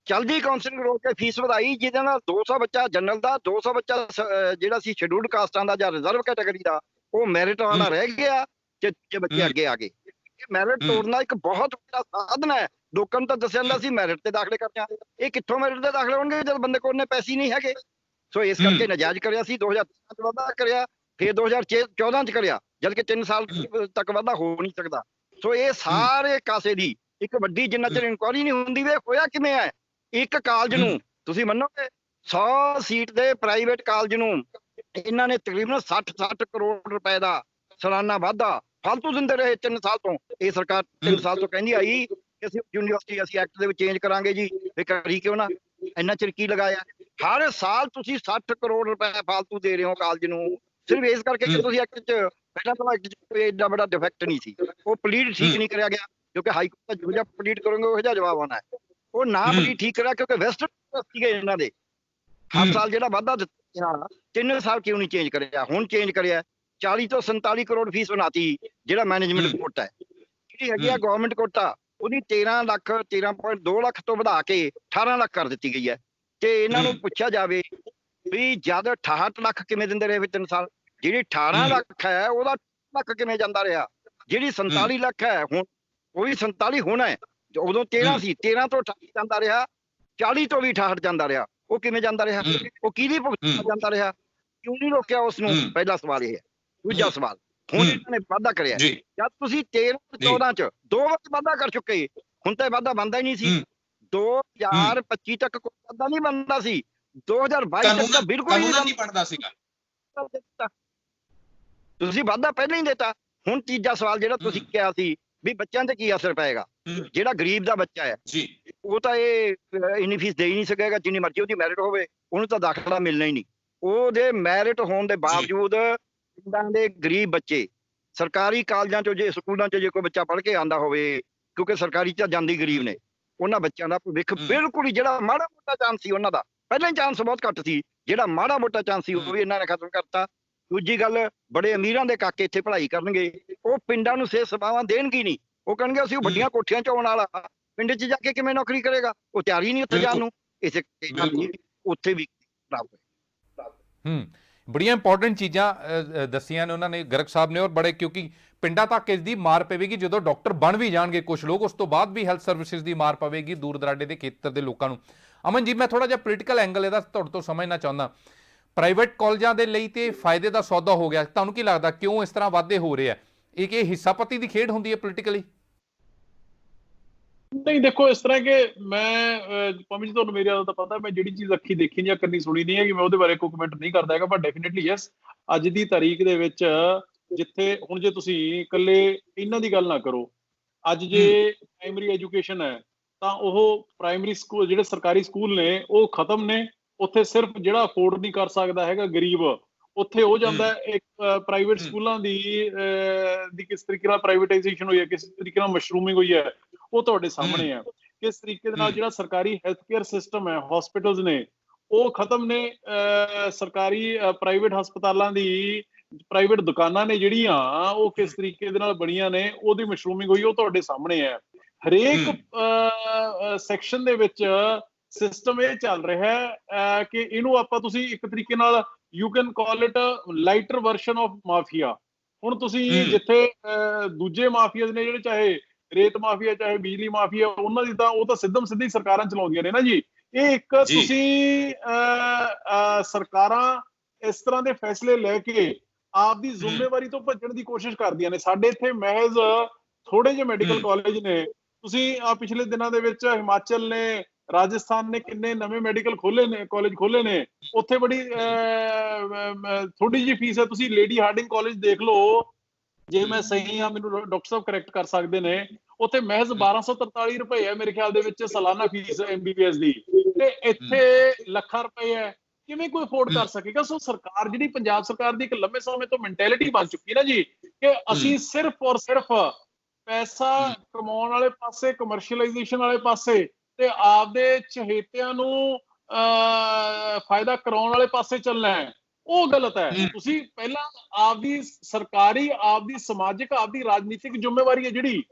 ਚਲਦੀ ਕਾਉਂਸਲਿੰਗ ਰੋਕ ਕੇ ਫੀਸ ਵਧਾਈ, ਜਿਹਦੇ ਨਾਲ 200 ਬੱਚਾ ਜਨਰਲ ਦਾ, 200 ਬੱਚਾ ਜਿਹੜਾ ਸੀ ਸ਼ਡਿਊਲਡ ਕਾਸਟਾਂ ਦਾ ਜਾਂ ਰਿਜ਼ਰਵ ਕੈਟਾਗਰੀ ਦਾ, ਉਹ ਮੈਰਿਟ ਵਾਲਾ ਰਹਿ ਗਿਆ, ਤੇ ਬੱਚੇ ਅੱਗੇ ਆ ਗਏ। ਮੈਰਿਟ ਤੋੜਨਾ ਇੱਕ ਬਹੁਤ ਵੱਡਾ ਸਾਧਨ ਹੈ ਲੋਕਾਂ ਨੂੰ ਤਾਂ ਦੱਸਿਆ ਜਾਂਦਾ ਸੀ ਮੈਰਿਟ ਤੇ ਦਾਖਲੇ ਕਰਦੇ ਆ, ਇਹ ਕਿੱਥੋਂ ਮੈਰਿਟ ਤੇ ਦਾਖਲੇ ਹੋਣਗੇ ਜਦ ਬੰਦੇ ਕੋਲ ਨੇ ਪੈਸੇ ਹੀ ਨਹੀਂ ਹੈਗੇ। ਸੋ ਇਸ ਕਰਕੇ ਨਜਾਇਜ਼ ਕਰਿਆ ਸੀ। 2013 ਚ ਵਾਧਾ ਕਰਿਆ, ਫਿਰ 2014 ਚ ਕਰਿਆ, ਜਦ ਕਿ 3 ਸਾਲ ਤੱਕ ਵਾਧਾ ਹੋ ਨਹੀਂ ਸਕਦਾ। ਸੋ ਇਹ ਸਾਰੇ ਕਾਸੇ ਦੀ ਇੱਕ ਵੱਡੀ, ਜਿੰਨਾ ਚਿਰ ਇਨਕੁਆਇਰੀ ਨਹੀਂ ਹੁੰਦੀ ਵੇ ਹੋਇਆ ਕਿਵੇਂ ਹੈ। ਇੱਕ ਕਾਲਜ ਨੂੰ ਤੁਸੀਂ ਮੰਨੋਗੇ 100 ਸੀਟ ਦੇ ਪ੍ਰਾਈਵੇਟ ਕਾਲਜ ਨੂੰ ਇਹਨਾਂ ਨੇ ਤਕਰੀਬਨ 60 ਕਰੋੜ ਰੁਪਏ ਦਾ ਸਾਲਾਨਾ ਵਾਧਾ ਫालतू ਦਿੰਦੇ ਰਹੇ 3 ਸਾਲ ਤੋਂ। ਇਹ ਸਰਕਾਰ 3 ਸਾਲ ਤੋਂ ਕਹਿੰਦੀ ਆਈ ਕਿ ਅਸੀਂ ਯੂਨੀਵਰਸਿਟੀ ਅਸੀਂ ਐਕਟ ਦੇ ਵਿੱਚ ਚੇਂਜ ਕਰਾਂਗੇ ਜੀ, ਵੀ ਕਰੀ ਕਿਉਂ ਨਾ, ਇੰਨਾ ਚਿਰ ਕੀ ਲਗਾਇਆ। ਹਰ ਸਾਲ ਤੁਸੀਂ 60 ਕਰੋੜ ਰੁਪਏ ਫालतू ਦੇ ਰਹੇ ਹੋ ਕਾਲਜ ਨੂੰ, ਸਿਰਫ ਇਸ ਕਰਕੇ ਕਿ ਤੁਸੀਂ ਐਕਟ 'ਚ ਪਹਿਲਾਂ ਤਾਂ ਐਕਟ 'ਚ ਕੋਈ ਏਡਾ ਵੱਡਾ ਡਿਫੈਕਟ ਨਹੀਂ ਸੀ, ਉਹ ਪਲੀਡ ਠੀਕ ਨਹੀਂ ਕਰਿਆ ਗਿਆ, ਕਿਉਂਕਿ ਹਾਈ ਕੋਰਟ ਦਾ ਜਿਹੋ ਜਿਹਾ ਪਲੀਡ ਕਰੋਗੇ ਉਹ ਜਿਹਾ ਜਵਾਬ ਆਉਣਾ ਹੈ। ਉਹ ਨਾ ਪਲੀਡ ਠੀਕ ਕਰਿਆ ਕਿਉਂਕਿ ਵੈਸਟਰਨ ਸੀਗੇ ਇਹਨਾਂ ਦੇ। ਹਰ ਸਾਲ ਜਿਹੜਾ ਵਾਧਾ ਦਿੱਤਾ 3 ਸਾਲ ਕਿਉਂ ਨਹੀਂ ਚੇਂਜ ਕਰਿਆ, ਹੁਣ ਚੇਂਜ ਕਰਿਆ। 40 ਤੋਂ 47 ਕਰੋੜ ਫੀਸ ਬਣਾਤੀ ਜਿਹੜਾ ਮੈਨੇਜਮੈਂਟ ਕੋਟਾ ਹੈ। ਜਿਹੜੀ ਹੈਗੀ ਆ ਗਵਰਨਮੈਂਟ ਕੋਟਾ, ਉਹਦੀ 13.2 ਲੱਖ ਤੋਂ ਵਧਾ ਕੇ 18 ਲੱਖ ਕਰ ਦਿੱਤੀ ਗਈ ਹੈ। ਤੇ ਇਹਨਾਂ ਨੂੰ ਪੁੱਛਿਆ ਜਾਵੇ ਵੀ ਜਦ 68 ਲੱਖ ਕਿਵੇਂ ਦਿੰਦੇ ਰਹੇ 3 ਸਾਲ, ਜਿਹੜੀ 18 ਲੱਖ ਹੈ ਉਹਦਾ ਲੱਖ ਕਿਵੇਂ ਜਾਂਦਾ ਰਿਹਾ, ਜਿਹੜੀ 47 ਲੱਖ ਹੈ ਹੁਣ ਉਹ ਵੀ 47 ਹੋਣਾ ਹੈ, ਉਦੋਂ 13 ਸੀ, 13 ਤੋਂ 68 ਜਾਂਦਾ ਰਿਹਾ, 40 ਤੋਂ ਵੀ 68 ਜਾਂਦਾ ਰਿਹਾ, ਉਹ ਕਿਵੇਂ ਜਾਂਦਾ ਰਿਹਾ, ਉਹ ਕਿਹਦੀ ਭੁਗਤਾਨ ਜਾਂਦਾ ਰਿਹਾ, ਕਿਉਂ ਨਹੀਂ ਰੋਕਿਆ ਉਸ ਨੂੰ? ਪਹਿਲਾ ਸਵਾਲ ਇਹ ਹੈ। ਦੂਜਾ ਸਵਾਲ, ਹੁਣ ਇਹਨਾਂ ਨੇ ਵਾਧਾ ਕਰਿਆ, ਜਦ ਤੁਸੀਂ 13-14 ਚ 2 ਵਾਰ ਵਾਧਾ ਕਰ ਚੁੱਕੇ, ਹੁਣ ਤਾਂ ਵਾਧਾ ਬਣਦਾ ਹੀ ਨਹੀਂ ਸੀ। 2025 ਤੱਕ ਕੋਈ ਵਾਧਾ ਨਹੀਂ ਬਣਦਾ ਸੀ, 2022 ਤੱਕ ਤਾਂ ਬਿਲਕੁਲ ਨਹੀਂ ਬਣਦਾ ਸੀਗਾ। ਤੁਸੀਂ ਵਾਧਾ ਪਹਿਲਾਂ ਹੀ ਦਿੱਤਾ। ਹੁਣ ਤੀਜਾ ਸਵਾਲ ਜਿਹੜਾ ਤੁਸੀਂ ਕਿਹਾ ਸੀ ਵੀ ਬੱਚਿਆਂ ਤੇ ਕੀ ਅਸਰ ਪਏਗਾ, ਜਿਹੜਾ ਗਰੀਬ ਦਾ ਬੱਚਾ ਹੈ ਉਹ ਤਾਂ ਇਹ ਇੰਨੀ ਫੀਸ ਦੇ ਹੀ ਨਹੀਂ ਸਕੇਗਾ, ਜਿੰਨੀ ਮਰਜ਼ੀ ਉਹਦੀ ਮੈਰਿਟ ਹੋਵੇ, ਉਹਨੂੰ ਤਾਂ ਦਾਖਲਾ ਮਿਲਣਾ ਹੀ ਨਹੀਂ। ਉਹਦੇ ਮੈਰਿਟ ਹੋਣ ਦੇ ਬਾਵਜੂਦ ਪਿੰਡਾਂ ਦੇ ਗਰੀਬ ਬੱਚੇ ਸਰਕਾਰੀ ਕਾਲਜਾਂ ਚੋਂ, ਜੇ ਸਕੂਲਾਂ ਚ ਜੇ ਕੋਈ ਬੱਚਾ ਪੜ੍ਹ ਕੇ ਆਉਂਦਾ ਹੋਵੇ, ਕਿਉਂਕਿ ਸਰਕਾਰੀ ਚ ਜਾਂਦੀ ਗਰੀਬ ਨੇ, ਉਹਨਾਂ ਬੱਚਿਆਂ ਦਾ ਭਵਿੱਖ ਬਿਲਕੁਲ ਹੀ, ਜਿਹੜਾ ਮਾੜਾ ਮੋਟਾ ਚਾਂਸ ਸੀ ਉਹਨਾਂ ਦਾ, ਪਹਿਲਾਂ ਹੀ ਚਾਂਸ ਬਹੁਤ ਘੱਟ ਸੀ, ਜਿਹੜਾ ਮਾੜਾ ਮੋਟਾ ਚਾਂਸ ਸੀ ਉਹ ਵੀ ਇਹਨਾਂ ਨੇ ਖਤਮ ਕਰਤਾ। ਦੂਜੀ ਗੱਲ, ਬੜੇ ਅਮੀਰਾਂ ਦੇ ਕਾਕੇ ਇੱਥੇ ਪੜ੍ਹਾਈ ਕਰਨਗੇ, ਉਹ ਪਿੰਡਾਂ ਨੂੰ ਸਿਹਤ ਸੇਵਾਵਾਂ ਦੇਣਗੇ ਨਹੀਂ, ਉਹ ਕਹਿਣਗੇ ਅਸੀਂ ਵੱਡੀਆਂ ਕੋਠੀਆਂ ਚ ਆਉਣ ਵਾਲਾ, ਪਿੰਡ ਚ ਜਾ ਕੇ ਕਿਵੇਂ ਨੌਕਰੀ ਕਰੇਗਾ, ਉਹ ਤਿਆਰੀ ਨਹੀਂ ਉੱਥੇ ਜਾਣ ਨੂੰ। ਇਸੇ ਉੱਥੇ ਵੀ ਬੜੀਆਂ ਇੰਪੋਰਟੈਂਟ ਚੀਜ਼ਾਂ ਦੱਸੀਆਂ ਨੇ ਉਹਨਾਂ ਨੇ, ਗਰਗ ਸਾਹਿਬ ਨੇ, ਔਰ ਬੜੇ, ਕਿਉਂਕਿ ਪਿੰਡਾਂ ਤੱਕ ਇਸ ਦੀ ਮਾਰ ਪਵੇਗੀ ਜਦੋਂ ਡਾਕਟਰ ਬਣ ਵੀ ਜਾਣਗੇ ਕੁਝ ਲੋਕ, ਉਸ ਤੋਂ ਬਾਅਦ ਵੀ ਹੈਲਥ ਸਰਵਿਸਿਜ਼ ਦੀ ਮਾਰ ਪਵੇਗੀ ਦੂਰ ਦਰਾਡੇ ਦੇ ਖੇਤਰ ਦੇ ਲੋਕਾਂ ਨੂੰ। ਅਮਨ ਜੀ, ਮੈਂ ਥੋੜਾ ਜਿਹਾ ਪੋਲੀਟੀਕਲ ਐਂਗਲ ਇਹਦਾ ਤੁਹਾਡੇ ਤੋਂ ਸਮਝਣਾ ਚਾਹੁੰਦਾ। ਪ੍ਰਾਈਵੇਟ ਕਾਲਜਾਂ ਦੇ ਲਈ ਤੇ ਫਾਇਦੇ ਦਾ ਸੌਦਾ ਹੋ ਗਿਆ, ਤੁਹਾਨੂੰ ਕੀ ਲੱਗਦਾ ਕਿਉਂ ਇਸ ਤਰ੍ਹਾਂ ਵਾਧੇ ਹੋ ਰਹੇ ਆ? ਇਹ ਹਿੱਸਾਪਤੀ ਦੀ ਖੇਡ ਹੁੰਦੀ ਹੈ ਪੋਲੀਟੀਕਲੀ? ਨਹੀਂ, ਦੇਖੋ ਇਸ ਤਰ੍ਹਾਂ ਕਿ ਮੈਂ ਪੰਮੀ ਜੀ, ਤੁਹਾਨੂੰ ਮੇਰੇ ਦਾ ਤਾਂ ਪਤਾ, ਮੈਂ ਜਿਹੜੀ ਚੀਜ਼ ਅੱਖੀ ਦੇਖੀ ਜਾਂ ਕੰਨੀ ਸੁਣੀ ਨਹੀਂ ਹੈ ਕਿ ਮੈਂ ਉਹਦੇ ਬਾਰੇ ਕੋਈ ਕਮੈਂਟ ਨਹੀਂ ਕਰਦਾ ਹੈਗਾ, ਪਰ ਡੈਫੀਨਿਟਲੀ ਯੈਸ, ਅੱਜ ਦੀ ਤਾਰੀਖ ਦੇ ਵਿੱਚ ਜਿੱਥੇ ਹੁਣ ਜੇ ਤੁਸੀਂ ਇਕੱਲੇ ਇਹਨਾਂ ਦੀ ਗੱਲ ਨਾ ਕਰੋ, ਅੱਜ ਜੇ ਪ੍ਰਾਇਮਰੀ ਐਜੂਕੇਸ਼ਨ ਹੈ ਤਾਂ ਉਹ ਪ੍ਰਾਇਮਰੀ ਸਕੂਲ ਜਿਹੜੇ ਸਰਕਾਰੀ ਸਕੂਲ ਨੇ ਉਹ ਖਤਮ ਨੇ, ਉੱਥੇ ਸਿਰਫ ਜਿਹੜਾ ਅਫੋਰਡ ਨਹੀਂ ਕਰ ਸਕਦਾ ਹੈਗਾ ਗਰੀਬ, ਉੱਥੇ ਉਹ ਜਾਂਦਾ। ਇੱਕ ਪ੍ਰਾਈਵੇਟ ਸਕੂਲਾਂ ਦੀ ਕਿਸ ਤਰੀਕੇ ਨਾਲ ਪ੍ਰਾਈਵੇਟਾਈਜੇਸ਼ਨ ਹੋਈ ਹੈ, ਕਿਸ ਤਰੀਕੇ ਨਾਲ ਮਸ਼ਰੂਮਿੰਗ ਹੋਈ ਹੈ, ਉਹ ਤੁਹਾਡੇ ਸਾਹਮਣੇ ਹੈ। ਕਿਸ ਤਰੀਕੇ ਦੇ ਨਾਲ ਜਿਹੜਾ ਸਰਕਾਰੀ ਹੈਲਥ ਕੇਅਰ ਸਿਸਟਮ ਹੈ, ਹਸਪੀਟਲਸ ਨੇ ਉਹ ਖਤਮ ਨੇ, ਸਰਕਾਰੀ ਪ੍ਰਾਈਵੇਟ ਹਸਪਤਾਲਾਂ ਦੀ ਪ੍ਰਾਈਵੇਟ ਦੁਕਾਨਾਂ ਨੇ ਜਿਹੜੀਆਂ ਉਹ ਕਿਸ ਤਰੀਕੇ ਦੇ ਨਾਲ ਬਣੀਆਂ ਨੇ, ਉਹਦੀ ਮਸ਼ਰੂਮਿੰਗ ਹੋਈ, ਉਹ ਤੁਹਾਡੇ ਸਾਹਮਣੇ ਹੈ। ਹਰੇਕ ਸੈਕਸ਼ਨ ਦੇ ਵਿੱਚ ਸਿਸਟਮ ਇਹ ਚੱਲ ਰਿਹਾ ਹੈ ਕਿ ਇਹਨੂੰ ਆਪਾਂ ਤੁਸੀਂ ਇੱਕ ਤਰੀਕੇ ਨਾਲ you can call it lighter version of mafia. ਹੁਣ ਤੁਸੀਂ ਜਿੱਥੇ ਦੂਜੇ ਮਾਫੀਆ ਨੇ ਜਿਹੜੇ, ਚਾਹੇ ਰੇਤ ਮਾਫੀਆ, ਚਾਹੇ ਬਿਜਲੀ ਮਾਫੀਆ, ਉਹਨਾਂ ਦੀ ਤਾਂ ਉਹ ਤਾਂ ਸਿੱਧਮ ਸਿੱਧੀ ਸਰਕਾਰਾਂ ਚਲਾਉਂਦੀਆਂ ਨੇ ਨਾ ਜੀ। ਇਹ ਇੱਕ ਤੁਸੀਂ ਸਰਕਾਰਾਂ ਇਸ ਤਰ੍ਹਾਂ ਦੇ ਫੈਸਲੇ ਲੈ ਕੇ ਆਪਦੀ ਜ਼ਿੰਮੇਵਾਰੀ ਤੋਂ ਭੱਜਣ ਦੀ ਕੋਸ਼ਿਸ਼ ਕਰਦੀਆਂ ਨੇ। ਸਾਡੇ ਇੱਥੇ ਮਹਿਜ਼ ਥੋੜੇ ਜਿਹੇ ਮੈਡੀਕਲ ਕਾਲਜ ਨੇ, ਤੁਸੀਂ ਪਿਛਲੇ ਦਿਨਾਂ ਦੇ ਵਿੱਚ ਹਿਮਾਚਲ ਨੇ, ਰਾਜਸਥਾਨ ਨੇ ਕਿੰਨੇ ਨਵੇਂ ਮੈਡੀਕਲ ਖੋਲੇ ਨੇ, ਕਾਲਜ ਖੋਲੇ ਨੇ, ਉੱਥੇ ਬੜੀ ਥੋੜੀ ਜਿਹੀ ਫੀਸ ਹੈ। ਤੁਸੀਂ ਲੇਡੀ ਹਾਰਡਿੰਗ ਕਾਲਜ ਦੇਖ ਲਓ, ਜੇ ਮੈਂ ਸਹੀ ਹਾਂ ਮੈਨੂੰ ਡਾਕਟਰ ਸਾਹਿਬ ਕਰੈਕਟ ਕਰ ਸਕਦੇ ਨੇ, ਉੱਥੇ ਮਹਿਜ਼ 1243 ਰੁਪਏ ਹੈ ਮੇਰੇ ਖਿਆਲ ਦੇ ਵਿੱਚ ਸਾਲਾਨਾ ਫੀਸ MBBS ਦੀ, ਤੇ ਇੱਥੇ ਲੱਖਾਂ ਰੁਪਏ ਹੈ। ਕਿਵੇਂ ਕੋਈ ਅਫੋਰਡ ਕਰ ਸਕੇਗਾ? ਸੋ ਸਰਕਾਰ ਜਿਹੜੀ ਪੰਜਾਬ ਸਰਕਾਰ ਦੀ ਇੱਕ ਲੰਮੇ ਸਮੇਂ ਤੋਂ ਮੈਂਟੈਲਿਟੀ ਬਣ ਚੁੱਕੀ ਨਾ ਜੀ ਕਿ ਅਸੀਂ ਸਿਰਫ ਔਰ ਸਿਰਫ ਪੈਸਾ ਕਮਾਉਣ ਵਾਲੇ ਪਾਸੇ, ਕਮਰਸ਼ੀਅਲਾਈਜੇਸ਼ਨ ਵਾਲੇ ਪਾਸੇ ਤੇ ਆਪਦੇ ਚਹੇਤਿਆਂ ਨੂੰ ਫਾਇਦਾ ਕਰਾਉਣ ਵਾਲੇ ਪਾਸੇ ਚੱਲਣਾ ਹੈ, ਉਹ ਗਲਤ ਹੈ। ਤੁਸੀਂ ਪਹਿਲਾਂ ਆਪਦੀ ਸਰਕਾਰੀ, ਆਪਦੀ ਸਮਾਜਿਕ, ਆਪਦੀ ਰਾਜਨੀਤਿਕ ਜ਼ਿੰਮੇਵਾਰੀ ਹੈ ਜਿਹੜੀ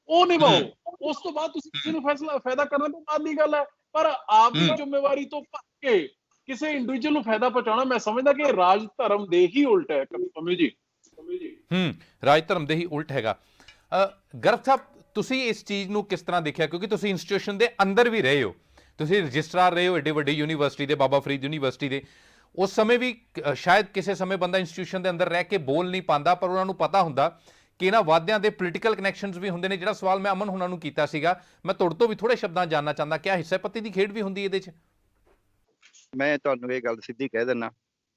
ਉਹ ਨਿਭਾਓ, ਉਸ ਤੋਂ ਬਾਅਦ ਤੁਸੀਂ ਕਿਸੇ ਨੂੰ ਫਾਇਦਾ ਕਰਨ ਤੋਂ ਬਾਅਦ ਦੀ ਗੱਲ ਹੈ। ਪਰ ਆਪਦੀ ਜ਼ਿੰਮੇਵਾਰੀ ਤੋਂ ਭੱਜ ਕੇ ਕਿਸੇ ਇੰਡੀਵਿਜੂਅਲ ਨੂੰ ਫਾਇਦਾ ਪਹੁੰਚਾਉਣਾ, ਮੈਂ ਸਮਝਦਾ ਕਿ ਰਾਜ ਧਰਮ ਦੇ ਹੀ ਉਲਟ ਹੈ। ਕਮਲ ਜੀ, ਰਾਜ ਧਰਮ ਦੇ ਹੀ ਉਲਟ ਹੈਗਾ। ਗਰਗ ਸਾਹਿਬ, ਤੁਸੀਂ ਇਸ ਚੀਜ਼ ਨੂੰ ਕਿਸ ਤਰ੍ਹਾਂ ਦੇਖਿਆ, ਕਿਉਂਕਿ ਤੁਸੀਂ ਇੰਸਟੀਟਿਊਸ਼ਨ ਦੇ ਅੰਦਰ ਵੀ ਰਹੇ ਹੋ, ਤੁਸੀਂ ਰਜਿਸਟਰਾਰ ਰਹੇ ਹੋ ਏਡੇ ਵੱਡੀ ਯੂਨੀਵਰਸਿਟੀ ਦੇ, ਬਾਬਾ ਫਰੀਦ ਯੂਨੀਵਰਸਿਟੀ ਦੇ। ਉਸ ਸਮੇਂ ਵੀ ਸ਼ਾਇਦ ਕਿਸੇ ਸਮੇਂ ਬੰਦਾ ਇੰਸਟੀਟਿਊਸ਼ਨ ਦੇ ਅੰਦਰ ਰਹਿ ਕੇ ਬੋਲ ਨਹੀਂ ਪਾਉਂਦਾ, ਪਰ ਉਹਨਾਂ ਨੂੰ ਪਤਾ ਹੁੰਦਾ ਕਿ ਇਹਨਾਂ ਵਾਅਦਿਆਂ ਦੇ ਪੋਲੀਟੀਕਲ ਕਨੈਕਸ਼ਨਸ ਵੀ ਹੁੰਦੇ ਨੇ। ਜਿਹੜਾ ਸਵਾਲ ਮੈਂ ਅਮਨ ਹੁਣਾਂ ਨੂੰ ਕੀਤਾ ਸੀਗਾ, ਮੈਂ ਤੁਹਾਡੇ ਤੋਂ ਵੀ ਥੋੜੇ ਸ਼ਬਦਾਂ ਜਾਨਣਾ ਚਾਹੁੰਦਾ, ਕਿਆ ਹਿੱਸਾ ਪੱਤੀ ਦੀ ਖੇਡ ਵੀ ਹੁੰਦੀ ਇਹਦੇ 'ਚ? ਮੈਂ ਤੁਹਾਨੂੰ ਇਹ ਗੱਲ ਸਿੱਧੀ ਕਹਿ ਦਿੰਦਾ,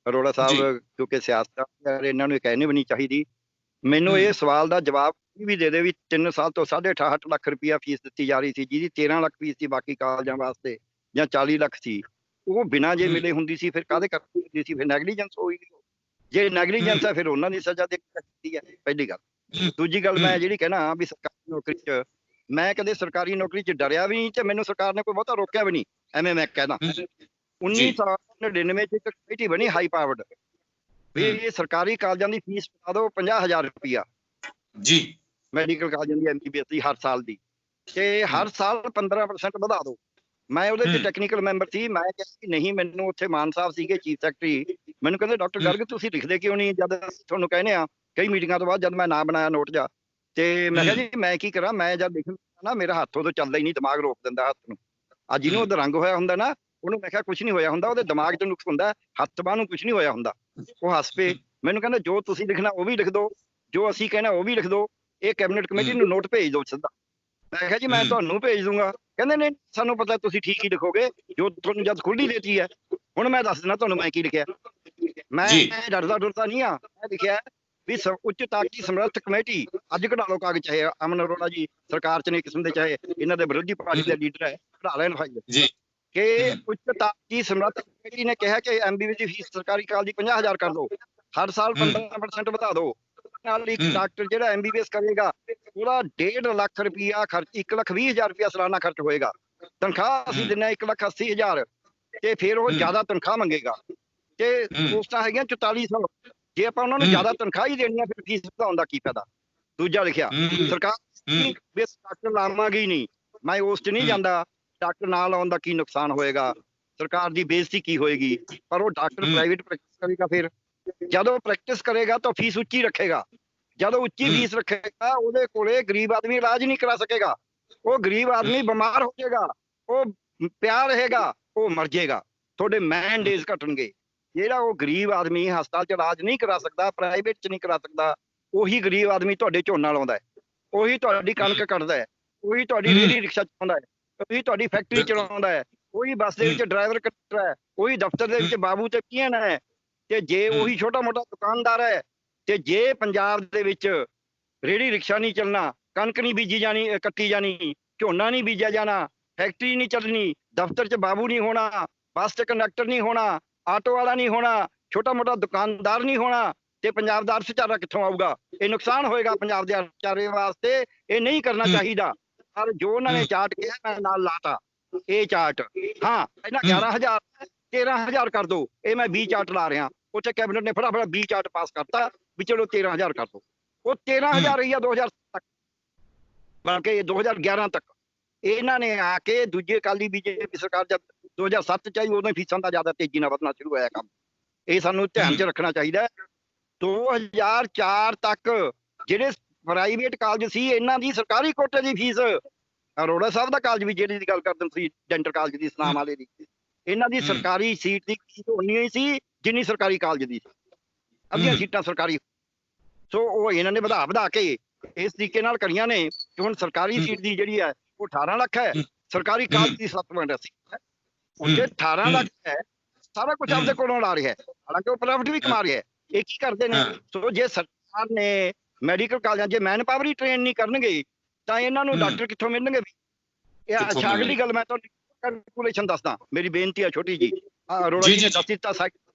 ਅਰੋੜਾ ਸਾਹਿਬ ਕਿਉਂਕਿ ਸਿਆਸਤ ਇਹਨਾਂ ਨੂੰ ਇਹ ਕਹਿਣੀ ਵੀ ਨਹੀਂ ਚਾਹੀਦੀ। ਮੈਨੂੰ ਇਹ ਸਵਾਲ ਦਾ ਜਵਾਬ ਵੀ ਦੇ ਦੇ ਵੀ 3 ਸਾਲ ਤੋਂ 68.5 ਲੱਖ ਰੁਪਇਆ ਫੀਸ ਦਿੱਤੀ ਜਾ ਰਹੀ ਸੀ, ਜਿਹਦੀ 13 ਲੱਖ ਫੀਸ ਸੀ ਬਾਕੀ ਕਾਲਜਾਂ ਵਾਸਤੇ, ਜਾਂ 40 ਲੱਖ ਸੀ, ਉਹ ਬਿਨਾਂ ਜੇ ਮਿਲੇ ਹੁੰਦੀ ਸੀ ਫਿਰ ਕਾਹਦੇ ਕਰਕੇ ਹੁੰਦੀ ਸੀ? ਫਿਰ ਨੈਗਲੀਜੈਂਸ ਹੋਈ। ਜੇ ਨੈਗਲੀਜੈਂਸ ਹੈ ਫਿਰ ਉਹਨਾਂ ਦੀ ਸਜ਼ਾ ਦਿੱਤੀ ਹੈ, ਪਹਿਲੀ ਗੱਲ। ਦੂਜੀ ਗੱਲ ਮੈਂ ਜਿਹੜੀ ਕਹਿਣਾ ਵੀ ਸਰਕਾਰੀ ਨੌਕਰੀ 'ਚ ਮੈਂ ਕਦੇ ਸਰਕਾਰੀ ਨੌਕਰੀ 'ਚ ਡਰਿਆ ਵੀ ਨਹੀਂ ਤੇ ਮੈਨੂੰ ਸਰਕਾਰ ਨੇ ਕੋਈ ਬਹੁਤਾ ਰੋਕਿਆ ਵੀ ਨਹੀਂ, ਐਵੇਂ ਮੈਂ ਕਹਿਣਾ। 1999 'ਚ ਇੱਕ ਕਮੇਟੀ ਬਣੀ ਹਾਈ ਪਾਵਰਡ ਵੀ ਇਹ ਸਰਕਾਰੀ ਕਾਲਜਾਂ ਦੀ ਫੀਸ ਬਣਾ ਦਿਓ 50,000 ਰੁਪਇਆ ਜੀ, ਮੈਡੀਕਲ ਕਾਲਜਾਂ ਦੀ MBBS ਦੀ ਹਰ ਸਾਲ ਦੀ, ਤੇ ਹਰ ਸਾਲ 15% ਵਧਾ ਦਿਓ। ਮੈਂ ਉਹਦੇ 'ਚ ਟੈਕਨੀਕਲ ਮੈਂਬਰ ਸੀ। ਮੈਂ ਕਿਹਾ ਕਿ ਨਹੀਂ, ਮੈਨੂੰ ਉੱਥੇ ਮਾਨ ਸਾਹਿਬ ਸੀਗੇ ਚੀਫ ਸੈਕਟਰੀ, ਮੈਨੂੰ ਕਹਿੰਦੇ ਡਾਕਟਰ ਗਰਗ ਤੁਸੀਂ ਲਿਖਦੇ ਕਿਉਂ ਨਹੀਂ ਜਦ ਤੁਹਾਨੂੰ ਕਹਿੰਦੇ ਆ ਕਈ ਮੀਟਿੰਗਾਂ ਤੋਂ ਬਾਅਦ, ਜਦ ਮੈਂ ਨਾ ਬਣਾਇਆ ਨੋਟ ਜਾ, ਤੇ ਮੈਂ ਕਿਹਾ ਜੀ ਮੈਂ ਕੀ ਕਰਾਂ, ਮੈਂ ਜਦ ਲਿਖਣ ਨਾ ਮੇਰਾ ਹੱਥ ਉਦੋਂ ਚੱਲਦਾ ਹੀ ਨਹੀਂ, ਦਿਮਾਗ ਰੋਕ ਦਿੰਦਾ ਹੱਥ ਨੂੰ। ਅੱਜ ਜਿਹਨੂੰ ਉਹਦਾ ਰੰਗ ਹੋਇਆ ਹੁੰਦਾ ਨਾ, ਉਹਨੂੰ ਮੈਂ ਕਿਹਾ ਕੁਛ ਨਹੀਂ ਹੋਇਆ ਹੁੰਦਾ, ਉਹਦੇ ਦਿਮਾਗ 'ਚ ਨੁਕਸ ਹੁੰਦਾ, ਹੱਥ ਬਾਂਹ ਨੂੰ ਕੁਛ ਨਹੀਂ ਹੋਇਆ ਹੁੰਦਾ। ਉਹ ਹੱਸ ਪਏ, ਮੈਨੂੰ ਕਹਿੰਦਾ ਜੋ ਤੁਸੀਂ ਲਿਖਣਾ ਉਹ ਵੀ ਲਿਖ ਦਿਓ, ਜੋ ਅਸੀਂ ਕਹਿਣਾ ਉਹ ਵੀ ਲਿਖ ਦਿਓ, ਇਹ ਕੈਬਨਿਟ ਕਮੇਟੀ ਨੂੰ ਨੋਟ ਭੇਜ ਦਿਓ ਸਿੱਧਾ। ਮੈਂ ਕਿਹਾ ਜੀ ਮੈਂ ਤੁਹਾਨੂੰ ਭੇਜ ਦੂੰਗਾ। ਕਹਿੰਦੇ ਨਹੀਂ ਸਾਨੂੰ ਪਤਾ ਤੁਸੀਂ ਠੀਕ ਹੀ ਲਿਖੋਗੇ, ਜੋ ਤੁਹਾਨੂੰ ਜਦ ਖੁੱਲੀ ਦੇਤੀ ਹੈ। ਹੁਣ ਮੈਂ ਦੱਸ ਦਿੰਦਾ ਤੁਹਾਨੂੰ ਮੈਂ ਕੀ ਲਿਖਿਆ। ਮੈਂ ਡਰਦਾ ਡਰਦਾ ਨਹੀਂ ਆ, ਮੈਂ ਲਿਖਿਆ ਵੀ ਉੱਚ ਤਾਕਤੀ ਸਮਰੱਥ ਕਮੇਟੀ, ਅੱਜ ਕਢਾ ਲਓ ਕਾਗਜ਼, ਚਾਹੇ ਅਮਨ ਅਰੋੜਾ ਜੀ ਸਰਕਾਰ 'ਚ ਨੇ ਕਿਸਮ ਦੇ, ਚਾਹੇ ਇਹਨਾਂ ਦੇ ਵਿਰੋਧੀ ਪਾਰਟੀ ਦਾ ਲੀਡਰ ਹੈ, ਕਢਾ ਲੈਣ ਫਾਈਲ ਕਿ ਉੱਚ ਤਾਕਤੀ ਸਮਰੱਥ ਕਮੇਟੀ ਨੇ ਕਿਹਾ ਕਿ MBBS ਦੀ ਫੀਸ ਸਰਕਾਰੀ ਕਾਲਜ ਦੀ 50,000 ਕਰ ਦਿਓ, ਹਰ ਸਾਲ 15% ਵਧਾ ਦਿਓ। ਨਾਲ ਇੱਕ ਡਾਕਟਰ ਜਿਹੜਾ MBBS ਕਰੇਗਾ ਉਹਦਾ 1.5 ਲੱਖ ਰੁਪਇਆ ਖਰਚ, 1,20,000 ਰੁਪਇਆ ਸਾਲਾਨਾ ਖਰਚ ਹੋਏਗਾ। ਤਨਖਾਹ ਅਸੀਂ ਦਿੰਦੇ 1,80,000, ਤੇ ਫਿਰ ਉਹ ਜ਼ਿਆਦਾ ਤਨਖਾਹ ਮੰਗੇਗਾ, ਤੇ ਪੋਸਟਾਂ ਹੈਗੀਆਂ 4400। ਜੇ ਆਪਾਂ ਉਹਨਾਂ ਨੂੰ ਜ਼ਿਆਦਾ ਤਨਖਾਹ ਹੀ ਦੇਣੀ ਆ ਫਿਰ ਫੀਸ ਵਧਾਉਣ ਦਾ ਕੀ ਫਾਇਦਾ? ਦੂਜਾ ਲਿਖਿਆ ਸਰਕਾਰ ਡਾਕਟਰ ਲਾਵਾਂਗੀ ਨਹੀਂ, ਮੈਂ ਉਸ 'ਚ ਨਹੀਂ ਜਾਂਦਾ, ਡਾਕਟਰ ਨਾ ਲਾਉਣ ਦਾ ਕੀ ਨੁਕਸਾਨ ਹੋਏਗਾ, ਸਰਕਾਰ ਦੀ ਬੇਇੱਜ਼ਤੀ ਕੀ ਹੋਏਗੀ। ਪਰ ਉਹ ਡਾਕਟਰ ਪ੍ਰਾਈਵੇਟ ਪ੍ਰੈਕਟਿਸ ਕਰੇਗਾ, ਫਿਰ ਜਦੋਂ ਪ੍ਰੈਕਟਿਸ ਕਰੇਗਾ ਤਾਂ ਫੀਸ ਉੱਚੀ ਰੱਖੇਗਾ। ਜਦੋਂ ਉੱਚੀ ਫੀਸ ਰੱਖੇਗਾ ਉਹਦੇ ਕੋਲੇ ਗਰੀਬ ਆਦਮੀ ਇਲਾਜ ਨਹੀਂ ਕਰਾ ਸਕੇਗਾ, ਉਹ ਗਰੀਬ ਆਦਮੀ ਬਿਮਾਰ ਹੋ ਜਾਏਗਾ, ਉਹ ਪਿਆ ਰਹੇਗਾ, ਉਹ ਮਰ ਜਾਏਗਾ, ਤੁਹਾਡੇ ਮੈਨ ਡੇਜ਼ ਘਟਣਗੇ। ਜਿਹੜਾ ਉਹ ਗਰੀਬ ਆਦਮੀ ਹਸਪਤਾਲ 'ਚ ਇਲਾਜ ਨਹੀਂ ਕਰਾ ਸਕਦਾ, ਪ੍ਰਾਈਵੇਟ 'ਚ ਨਹੀਂ ਕਰਾ ਸਕਦਾ, ਉਹੀ ਗਰੀਬ ਆਦਮੀ ਤੁਹਾਡੇ ਝੋਨਾ ਲਾਉਂਦਾ ਹੈ, ਉਹੀ ਤੁਹਾਡੀ ਕਣਕ ਕੱਢਦਾ ਹੈ, ਉਹੀ ਤੁਹਾਡੀ ਰੇਹੜੀ ਰਿਕਸ਼ਾ ਚਲਾਉਂਦਾ ਹੈ, ਉਹੀ ਤੁਹਾਡੀ ਫੈਕਟਰੀ ਚਲਾਉਂਦਾ ਹੈ, ਉਹੀ ਬੱਸ ਦੇ ਵਿੱਚ ਡਰਾਈਵਰ ਕੰਡਕਟਰ ਹੈ, ਉਹੀ ਦਫ਼ਤਰ ਦੇ ਵਿੱਚ ਬਾਬੂ ਤੇ ਪੀਐਨ ਹੈ, ਤੇ ਜੇ ਉਹੀ ਛੋਟਾ ਮੋਟਾ ਦੁਕਾਨਦਾਰ ਹੈ, ਤੇ ਜੇ ਪੰਜਾਬ ਦੇ ਵਿੱਚ ਰੇਹੜੀ ਰਿਕਸ਼ਾ ਨਹੀਂ ਚੱਲਣਾ, ਕਣਕ ਨਹੀਂ ਬੀਜੀ ਜਾਣੀ, ਕੱਟੀ ਜਾਣੀ, ਝੋਨਾ ਨਹੀਂ ਬੀਜਿਆ ਜਾਣਾ, ਫੈਕਟਰੀ ਨਹੀਂ ਚੱਲਣੀ, ਦਫ਼ਤਰ 'ਚ ਬਾਬੂ ਨਹੀਂ ਹੋਣਾ, ਬੱਸ 'ਚ ਕੰਡਕਟਰ ਨਹੀਂ ਹੋਣਾ, ਆਟੋ ਵਾਲਾ ਨਹੀਂ ਹੋਣਾ, ਛੋਟਾ ਮੋਟਾ ਦੁਕਾਨਦਾਰ ਨਹੀਂ ਹੋਣਾ, ਤੇ ਪੰਜਾਬ ਦਾ ਅਰਥਚਾਰਾ ਕਿੱਥੋਂ ਆਊਗਾ? ਇਹ ਨੁਕਸਾਨ ਹੋਏਗਾ ਪੰਜਾਬ ਦੇ ਅਰਥਚਾਰੇ ਵਾਸਤੇ, ਇਹ ਨਹੀਂ ਕਰਨਾ ਚਾਹੀਦਾ। ਪਰ ਜੋ ਉਹਨਾਂ ਨੇ ਚਾਰਟ ਕਿਹਾ ਮੈਂ ਨਾਲ ਲਾਤਾ, ਇਹ ਚਾਰਟ ਹਾਂ ਇਹਨਾਂ 11,000 13,000 ਕਰ ਦਿਓ, ਇਹ ਮੈਂ 20 ਚਾਰਟ ਲਾ ਰਿਹਾ। ਉੱਥੇ ਕੈਬਨਿਟ ਨੇ ਫਟਾਫਟ 20 ਚਾਰਟ ਪਾਸ ਕਰਤਾ ਵੀ ਚਲੋ 13,000 ਕਰ ਦਿਓ। ਉਹ 13,000 ਰਹੀ ਆ 2000 ਤੱਕ, ਬਲਕਿ 2011 ਤੱਕ। ਇਹਨਾਂ ਨੇ ਆ ਕੇ ਦੂਜੇ ਅਕਾਲੀ BJP ਸਰਕਾਰ ਜਦ 2007 ਚ ਆਈ, ਉਦੋਂ ਫੀਸਾਂ ਦਾ ਜ਼ਿਆਦਾ ਤੇਜ਼ੀ ਨਾਲ ਵਧਣਾ ਸ਼ੁਰੂ ਹੋਇਆ ਕੰਮ। ਇਹ ਸਾਨੂੰ ਧਿਆਨ 'ਚ ਰੱਖਣਾ ਚਾਹੀਦਾ। 2004 ਤੱਕ ਜਿਹੜੇ ਪ੍ਰਾਈਵੇਟ ਕਾਲਜ ਸੀ ਇਹਨਾਂ ਦੀ ਸਰਕਾਰੀ ਕੋਟੇ ਦੀ ਫੀਸ, ਅਰੋੜਾ ਸਾਹਿਬ ਦਾ ਕਾਲਜ ਵੀ ਜਿਹੜੀ ਦੀ ਗੱਲ ਕਰਦੇ ਸੀ, ਡੈਂਟਲ ਕਾਲਜ ਦੀ ਸਨਾਮ ਵਾਲੇ ਦੀ, ਇਹਨਾਂ ਦੀ ਸਰਕਾਰੀ ਸੀਟ ਦੀ ਫੀਸ ਉਨੀ ਹੀ ਸੀ ਜਿੰਨੀ ਸਰਕਾਰੀ ਕਾਲਜ ਦੀ ਸੀ, ਅੱਧੀਆਂ ਸੀਟਾਂ ਸਰਕਾਰੀ। ਸੋ ਉਹ ਇਹਨਾਂ ਨੇ ਵਧਾ ਕੇ ਇਸ ਤਰੀਕੇ ਨਾਲ ਕਰੀਆਂ ਨੇ ਕਿ ਹੁਣ ਸਰਕਾਰੀ ਸੀਟ ਦੀ ਜਿਹੜੀ ਹੈ ਉਹ 18 ਲੱਖ ਹੈ, ਸਰਕਾਰੀ ਕਾਲਜ ਦੀ 7.80 ਹੈ। ਉੱਥੇ 18 ਲੱਖ ਹੈ, ਸਾਰਾ ਕੁਝ ਆਪਦੇ ਕੋਲੋਂ ਲਾ ਰਿਹਾ ਹੈ, ਹਾਲਾਂਕਿ ਉਹ ਪ੍ਰੋਫਿਟ ਵੀ ਕਮਾ ਰਿਹਾ ਹੈ। ਇਹ ਕੀ ਕਰਦੇ ਨੇ? ਸੋ ਜੇ ਸਰਕਾਰ ਨੇ ਮੈਡੀਕਲ ਕਾਲਜਾਂ 'ਚ ਮੈਨ ਪਾਵਰ ਹੀ ਟ੍ਰੇਨ ਨਹੀਂ ਕਰਨਗੇ ਤਾਂ ਇਹਨਾਂ ਨੂੰ ਡਾਕਟਰ ਕਿੱਥੋਂ ਮਿਲਣਗੇ? ਇਹ ਅੱਛਾ, ਅਗਲੀ ਗੱਲ ਮੈਂ ਤੁਹਾਨੂੰ ਕੈਲਕੂਲੇਸ਼ਨ ਦੱਸਦਾ, ਮੇਰੀ ਬੇਨਤੀ ਹੈ ਛੋਟੀ ਜੀ। ਅਰੋੜਾ ਜੀ ਨੇ ਦੱਸ ਦਿੱਤਾ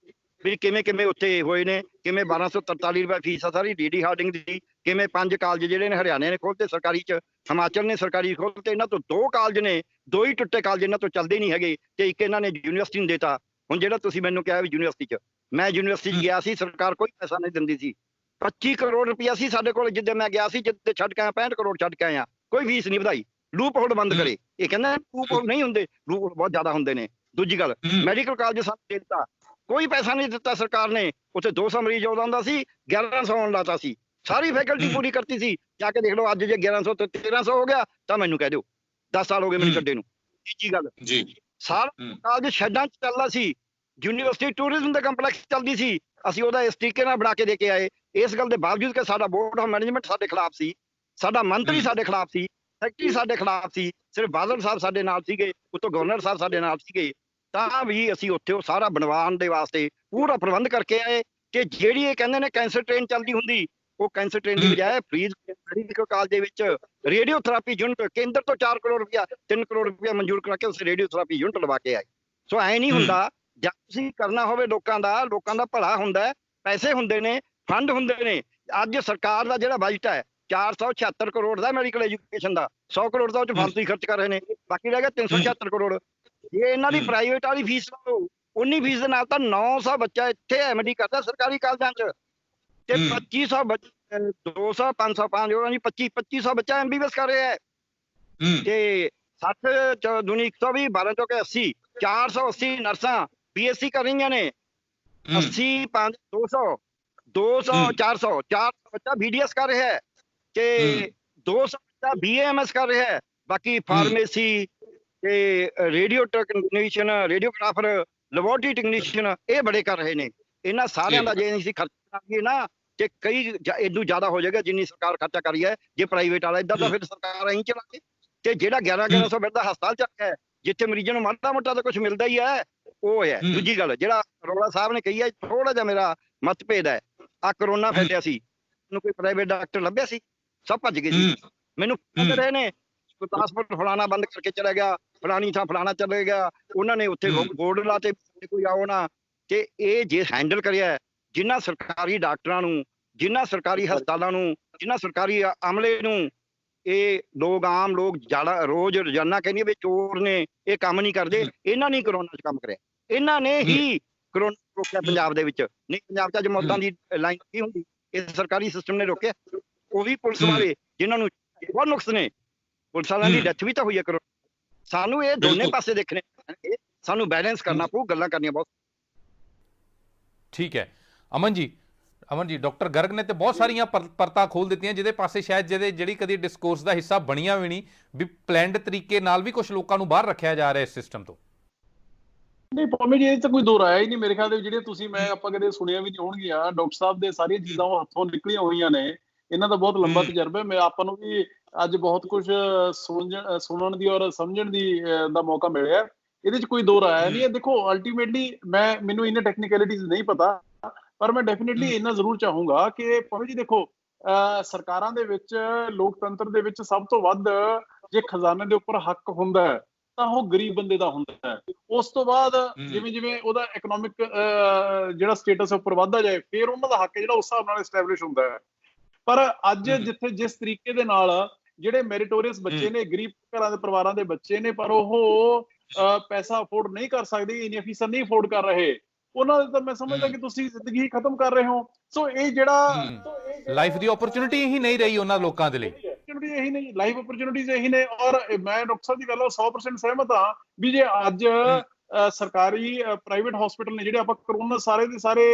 ਵੀ ਕਿਵੇਂ ਉੱਥੇ ਹੋਏ ਨੇ, ਕਿਵੇਂ 1243 ਰੁਪਏ ਫੀਸ ਆ ਸਾਰੀ DD ਹਾਰਡਿੰਗ ਦੀ, ਕਿਵੇਂ 5 ਕਾਲਜ ਜਿਹੜੇ ਨੇ ਹਰਿਆਣੇ ਨੇ ਖੋਲ੍ਹਤੇ ਸਰਕਾਰੀ 'ਚ, ਹਿਮਾਚਲ ਨੇ ਸਰਕਾਰੀ ਖੋਲ੍ਹਤੇ, ਇਹਨਾਂ ਤੋਂ 2 ਕਾਲਜ ਨੇ, 2 ਹੀ ਟੁੱਟੇ ਕਾਲਜ ਇਹਨਾਂ ਤੋਂ ਚੱਲਦੇ ਨਹੀਂ ਹੈਗੇ, ਤੇ ਇੱਕ ਇਹਨਾਂ ਨੇ ਯੂਨੀਵਰਸਿਟੀ ਨੂੰ ਦੇਤਾ। ਹੁਣ ਜਿਹੜਾ ਤੁਸੀਂ ਮੈਨੂੰ ਕਿਹਾ ਵੀ ਯੂਨੀਵਰਸਿਟੀ 'ਚ, ਮੈਂ ਯੂਨੀਵਰਸਿਟੀ 'ਚ ਗਿਆ ਸੀ, ਸਰਕਾਰ ਕੋਈ ਪੈਸਾ ਨਹੀਂ ਦਿੰਦੀ ਸੀ, 25 ਕਰੋੜ ਰੁਪਇਆ ਸੀ ਸਾਡੇ ਕੋਲ ਜਿੱਦੇ ਮੈਂ ਗਿਆ ਸੀ, ਜਿੱਦੇ ਛੱਡ ਕੇ ਆਇਆ 65 ਕਰੋੜ ਛੱਡ ਕੇ ਆਇਆ, ਕੋਈ ਫੀਸ ਨਹੀਂ ਵਧਾਈ। ਲੂਪ ਹੋਲ ਬੰਦ ਕਰੇ, ਇਹ ਕਹਿੰਦਾ ਲੂਪ ਹੋਲ ਨਹੀਂ ਹੁੰਦੇ, ਲੂਪ ਹੋਲ ਬਹੁਤ ਜ਼ਿਆਦਾ ਹੁੰਦੇ ਨੇ। ਦੂਜੀ ਗੱਲ, ਮੈਡੀਕਲ ਕਾਲਜ ਸਾਨੂੰ ਦੇ ਦਿੱਤਾ, ਕੋਈ ਪੈਸਾ ਨਹੀਂ ਦਿੱਤਾ ਸਰਕਾਰ ਨੇ, ਉੱਥੇ 200 ਮਰੀਜ਼ ਆਉਂਦਾ ਹੁੰਦਾ ਸੀ, 1100 ਆਉਣ ਲਾਤਾ ਸੀ, ਸਾਰੀ ਫੈਕਲਟੀ ਪੂਰੀ ਕਰਤੀ ਸੀ। ਜਾ ਕੇ ਦੇਖ ਲਓ ਅੱਜ ਜੇ 1100 ਤੋਂ 1300 ਹੋ ਗਿਆ ਤਾਂ ਮੈਨੂੰ ਕਹਿ ਦਿਓ 10 ਸਾਲ ਹੋ ਗਏ ਮੈਨੂੰ ਕੱਢੇ ਨੂੰ। ਤੀਜੀ ਗੱਲ ਜੀ ਸਾਰਾ ਕਾਲਜ ਸ਼ੈਡਾਂ 'ਚ ਚੱਲਦਾ ਸੀ, ਯੂਨੀਵਰਸਿਟੀ ਟੂਰਿਜ਼ਮ ਦਾ ਕੰਪਲੈਕਸ ਚੱਲਦੀ ਸੀ, ਅਸੀਂ ਉਹਦਾ ਇਸ ਤਰੀਕੇ ਨਾਲ ਬਣਾ ਕੇ ਦੇ ਕੇ ਆਏ। ਇਸ ਗੱਲ ਦੇ ਬਾਵਜੂਦ ਕਿ ਸਾਡਾ ਬੋਰਡ ਆਫ ਮੈਨੇਜਮੈਂਟ ਸਾਡੇ ਖਿਲਾਫ ਸੀ, ਸਾਡਾ ਮੰਤਰੀ ਸਾਡੇ ਖਿਲਾਫ ਸੀ, ਸੈਕਟਰੀ ਸਾਡੇ ਖਿਲਾਫ ਸੀ, ਸਿਰਫ ਬਾਦਲ ਸਾਹਿਬ ਸਾਡੇ ਨਾਲ ਸੀਗੇ, ਉੱਤੋਂ ਗਵਰਨਰ ਸਾਹਿਬ ਸਾਡੇ ਨਾਲ ਸੀਗੇ, ਤਾਂ ਵੀ ਅਸੀਂ ਉੱਥੇ ਉਹ ਸਾਰਾ ਬਣਵਾਉਣ ਦੇ ਵਾਸਤੇ ਪੂਰਾ ਪ੍ਰਬੰਧ ਕਰਕੇ ਆਏ। ਕਿ ਜਿਹੜੀ ਇਹ ਕਹਿੰਦੇ ਨੇ ਕੈਂਸਰ ਟ੍ਰੇਨ ਚੱਲਦੀ ਹੁੰਦੀ, ਉਹ ਕੈਂਸਰ ਟ੍ਰੇਨ ਦੀ ਬਜਾਏ ਫਰੀਦ ਮੈਡੀਕਲ ਕਾਲਜ ਦੇ ਵਿੱਚ ਰੇਡੀਓ ਥੈਰੇਪੀ ਯੂਨਿਟ ਕੇਂਦਰ ਤੋਂ 4 ਕਰੋੜ ਰੁਪਇਆ 3 ਕਰੋੜ ਰੁਪਇਆ ਮਨਜ਼ੂਰ ਕਰਾ ਕੇ ਉਸ ਰੇਡੀਓ ਥੈਰੇਪੀ ਯੂਨਿਟ ਲਵਾ ਕੇ ਆਏ। ਸੋ ਐ ਨਹੀਂ ਹੁੰਦਾ, ਜਦ ਤੁਸੀਂ ਕਰਨਾ ਹੋਵੇ ਲੋਕਾਂ ਦਾ ਭਲਾ ਹੁੰਦਾ, ਪੈਸੇ ਹੁੰਦੇ ਨੇ, ਫੰਡ ਹੁੰਦੇ ਨੇ। ਅੱਜ ਸਰਕਾਰ ਦਾ ਜਿਹੜਾ ਬਜਟ ਹੈ 476 ਕਰੋੜ ਦਾ ਮੈਡੀਕਲ ਐਜੂਕੇਸ਼ਨ ਦਾ, 100 ਕਰੋੜ ਦਾ ਉਹ ਚ ਫਾਲਤੂ ਖਰਚ ਕਰ ਰਹੇ ਨੇ, ਬਾਕੀ ਰਹਿ ਗਿਆ 376 ਕਰੋੜ। ਜੇ ਇਹਨਾਂ ਦੀ ਪ੍ਰਾਈਵੇਟ ਵਾਲੀ ਫੀਸ ਲਓ, ਉਨੀ ਫੀਸ ਦੇ ਨਾਲ ਤਾਂ 900 ਬੱਚਾ ਇੱਥੇ ਐਮਡੀ ਕਰਦਾ ਸਰਕਾਰੀ ਕਾਲਜਾਂ 'ਚ, ਤੇ 2500 200 505 ਜੀ 2500 ਬੱਚਾ ਐਮਬੀਬੀਐਸ ਕਰ ਰਿਹਾ ਹੈ, ਤੇ 60 ਦੁਨੀ 120 12 ਚੌਕੇ 80 480 ਨਰਸਾਂ ਬੀਐਸਸੀ ਕਰ ਰਹੀਆਂ ਨੇ, 80 5 200 400 ਬੱਚਾ ਬੀਡੀਐਸ ਕਰ ਰਿਹਾ ਹੈ, ਤੇ 200 ਬੱਚਾ ਬੀਏਐਮਐਸ ਕਰ ਰਿਹਾ ਹੈ। ਬਾਕੀ ਫਾਰਮੇਸੀ ਤੇ ਰੇਡੀਓ ਟੈਕਨੀਸ਼ੀਅਨ, ਰੇਡੀਓਗ੍ਰਾਫਰ, ਲੈਬੋਰਟਰੀ ਟੈਕਨੀਸ਼ੀਅਨ ਇਹ ਬੜੇ ਕਰ ਰਹੇ ਨੇ। ਇਹਨਾਂ ਸਾਰਿਆਂ ਦਾ ਜੇ ਅਸੀਂ ਖਰਚਾ ਕਰੀਏ ਨਾ ਤੇ ਕਈ ਇਦੋਂ ਜ਼ਿਆਦਾ ਹੋ ਜਾਏਗਾ ਜਿੰਨੀ ਸਰਕਾਰ ਖਰਚਾ ਕਰੀ ਹੈ। ਜੇ ਪ੍ਰਾਈਵੇਟ ਵਾਲਾ ਏਦਾਂ ਤਾਂ ਫਿਰ ਸਰਕਾਰ ਐਂ ਚਲਾਵੇ। ਤੇ ਜਿਹੜਾ 1100 ਬੈੱਡ ਦਾ ਹਸਪਤਾਲ ਚੱਲ ਰਿਹਾ, ਜਿੱਥੇ ਮਰੀਜ਼ਾਂ ਨੂੰ ਮਾੜਾ ਮੋਟਾ ਤਾਂ ਕੁਝ ਮਿਲਦਾ ਹੀ ਹੈ, ਉਹ ਹੈ। ਦੂਜੀ ਗੱਲ ਜਿਹੜਾ ਅਰੋੜਾ ਸਾਹਿਬ ਨੇ ਕਹੀ ਹੈ, ਥੋੜਾ ਜਿਹਾ ਮੇਰਾ ਮਤਭੇਦ ਹੈ। ਆ ਕਰੋਨਾ ਫੈਲਿਆ ਸੀ, ਮੈਨੂੰ ਕੋਈ ਪ੍ਰਾਈਵੇਟ ਡਾਕਟਰ ਲੱਭਿਆ ਸੀ? ਸਭ ਭੱਜ ਗਏ ਸੀ। ਮੈਨੂੰ ਕਹਿੰਦੇ ਰਹੇ ਨੇ ਗੁਰਦਾਸਪੁਰ ਫਲਾਣਾ ਬੰਦ ਕਰਕੇ ਚਲਾ ਗਿਆ, ਫਲਾਣੀ ਥਾਂ ਫਲਾਣਾ ਚਲੇ ਗਿਆ, ਉਹਨਾਂ ਨੇ ਉੱਥੇ ਬੋਰਡ ਲਾਤੇ ਕੋਈ ਆਓ ਨਾ। ਤੇ ਇਹ ਜੇ ਹੈਂਡਲ ਕਰਿਆ, ਜਿਨ੍ਹਾਂ ਸਰਕਾਰੀ ਡਾਕਟਰਾਂ ਨੂੰ, ਜਿਨ੍ਹਾਂ ਸਰਕਾਰੀ ਹਸਪਤਾਲਾਂ ਨੂੰ, ਜਿਨ੍ਹਾਂ ਸਰਕਾਰੀ ਅਮਲੇ ਨੂੰ ਇਹ ਲੋਕ ਆਮ ਲੋਕ ਜ਼ਿਆਦਾ ਰੋਜ਼ ਰੋਜ਼ਾਨਾ ਕਹਿੰਦੇ ਵੀ ਚੋਰ ਨੇ, ਇਹ ਕੰਮ ਨਹੀਂ ਕਰਦੇ, ਇਹਨਾਂ ਨੇ ਕਰੋਨਾ 'ਚ ਕੰਮ ਕਰਿਆ, ਇਹਨਾਂ ਨੇ ਹੀ ਕਰੋਨਾ ਰੋਕਿਆ ਪੰਜਾਬ ਦੇ ਵਿੱਚ। ਨਹੀਂ ਪੰਜਾਬ 'ਚ ਅੱਜ ਮੌਤਾਂ ਦੀ ਲਾਈਨ ਕੀ ਹੁੰਦੀ, ਇਹ ਸਰਕਾਰੀ ਸਿਸਟਮ ਨੇ ਰੋਕਿਆ। ਉਹ ਵੀ ਪੁਲਿਸ ਵਾਲੇ ਜਿਨ੍ਹਾਂ ਨੂੰ ਬਹੁਤ ਨੁਕਸ ਨੇ, ਪੁਲਿਸ ਵਾਲਿਆਂ ਦੀ ਡੈਥ ਵੀ ਤਾਂ ਹੋਈ ਹੈ ਕਰੋਨਾ। ਸਾਨੂੰ ਇਹ ਦੋਨੇ ਪਾਸੇ ਦੇਖਣੇ ਪੈਣਗੇ, ਸਾਨੂੰ ਬੈਲੈਂਸ ਕਰਨਾ ਪਊ, ਗੱਲਾਂ ਕਰਨੀਆਂ ਬਹੁਤ। ਠੀਕ ਹੈ ਅਮਨ ਜੀ, ਡਾਕਟਰ ਗਰਗ ਨੇ ਤੇ ਬਹੁਤ ਸਾਰੀਆਂ ਪਰਤਾਂ ਖੋਲ ਦਿੱਤੀਆਂ, ਜਿਹਦੇ ਪਾਸੇ ਸ਼ਾਇਦ ਜਿਹੜੀ ਕਦੀ ਡਿਸਕੋਰਸ ਦਾ ਹਿੱਸਾ ਬਣੀਆਂ ਵੀ ਨਹੀਂ, ਵੀ ਪਲੈਨਡ ਤਰੀਕੇ ਨਾਲ ਵੀ ਕੁਝ ਲੋਕਾਂ ਨੂੰ ਬਾਹਰ ਰੱਖਿਆ ਜਾ ਰਿਹਾ ਇਸ ਸਿਸਟਮ ਤੋਂ। ਨਹੀਂ ਭਾਵੇਂ ਜੀ ਇਹ ਤਾਂ ਕੋਈ ਦੋ ਰਾਇਆ ਹੀ ਨਹੀਂ ਮੇਰੇ ਖਿਆਲ ਦੇ। ਜਿਹੜੇ ਤੁਸੀਂ ਆਪਾਂ ਕਦੇ ਸੁਣਿਆ ਵੀ ਨਹੀਂ ਹੋਣਗੀਆਂ, ਡਾਕਟਰ ਸਾਹਿਬ ਦੇ ਸਾਰੀਆਂ ਚੀਜ਼ਾਂ ਉਹ ਹੱਥੋਂ ਨਿਕਲੀਆਂ ਹੋਈਆਂ ਨੇ। ਇਹਨਾਂ ਦਾ ਬਹੁਤ ਲੰਬਾ ਤਜਰਬਾ ਹੈ। ਆਪਾਂ ਨੂੰ ਵੀ ਅੱਜ ਬਹੁਤ ਕੁਝ ਸੁਣਨ ਦੀ ਔਰ ਸਮਝਣ ਦਾ ਮੌਕਾ ਮਿਲਿਆ। ਇਹਦੇ 'ਚ ਕੋਈ ਦੋ ਰਾਇਆ ਨਹੀਂ ਹੈ। ਦੇਖੋ ਅਲਟੀਮੇਟਲੀ ਮੈਨੂੰ ਇਹਨਾਂ ਟੈਕਨੀਕੈਲਿਟੀਜ਼ ਨਹੀਂ ਪਤਾ, ਪਰ ਮੈਂ ਡੈਫੀਨੇਟਲੀ ਇੰਨਾ ਜ਼ਰੂਰ ਚਾਹੂੰਗਾ ਕਿ ਭਾਵੇਂ ਜੀ ਦੇਖੋ ਸਰਕਾਰਾਂ ਦੇ ਵਿੱਚ, ਲੋਕਤੰਤਰ ਦੇ ਵਿੱਚ ਸਭ ਤੋਂ ਵੱਧ ਜੇ ਖਜ਼ਾਨੇ ਦੇ ਉੱਪਰ ਹੱਕ ਹੁੰਦਾ ਹੈ ਤਾਂ ਉਹ ਗਰੀਬ ਬੰਦੇ ਦਾ ਹੁੰਦਾ ਹੈ। ਉਸ ਤੋਂ ਬਾਅਦ ਜਿਵੇਂ ਜਿਵੇਂ ਉਹਦਾ ਇਕਨੋਮਿਕ ਜਿਹੜਾ ਸਟੇਟਸ ਉੱਪਰ ਵੱਧਦਾ ਜਾਏ, ਫਿਰ ਉਹਨਾਂ ਦਾ ਹੱਕ ਜਿਹੜਾ ਉਸ ਹਿਸਾਬ ਨਾਲ ਐਸਟੈਬਲਿਸ਼ ਹੁੰਦਾ ਹੈ। ਪਰ ਅੱਜ ਜਿੱਥੇ ਜਿਸ ਤਰੀਕੇ ਦੇ ਨਾਲ ਜਿਹੜੇ ਮੈਰੀਟੋਰੀਅਸ ਬੱਚੇ ਨੇ, ਗਰੀਬ ਘਰਾਂ ਦੇ ਪਰਿਵਾਰਾਂ ਦੇ ਬੱਚੇ ਨੇ, ਪਰ ਉਹ ਪੈਸਾ ਅਫੋਰਡ ਨਹੀਂ ਕਰ ਸਕਦੇ, ਇੰਨੀਆਂ ਫੀਸਾਂ ਨਹੀਂ ਅਫੋਰਡ ਕਰ ਰਹੇ, ਉਹਨਾਂ ਦੇ ਤਾਂ ਮੈਂ ਸਮਝਦਾ ਕਿ ਤੁਸੀਂ ਜ਼ਿੰਦਗੀ ਹੀ ਖਤਮ ਕਰ ਰਹੇ ਹੋ। ਸੋ ਇਹ ਜਿਹੜਾ ਲਾਈਫ ਦੀ ਓਪਰਚੁਨਿਟੀ ਹੀ ਨਹੀਂ ਰਹੀ ਉਹਨਾਂ ਲੋਕਾਂ ਦੇ ਲਈ, ਇਹੀ ਨਹੀਂ, ਲਾਈਫ ਓਪਰਚੁਨਿਟੀਜ਼ ਇਹੀ ਨੇ। ਔਰ ਮੈਂ ਡਾਕਟਰ ਸਾਹਿਬ ਦੀ ਗੱਲ 100% ਸਹਿਮਤ ਹਾਂ ਵੀ ਜੇ ਅੱਜ ਸਰਕਾਰੀ ਪ੍ਰਾਈਵੇਟ ਹਸਪੀਟਲ ਨੇ ਜਿਹੜੇ, ਆਪਾਂ ਕਰੋਨਾ ਸਾਰੇ ਦੇ ਸਾਰੇ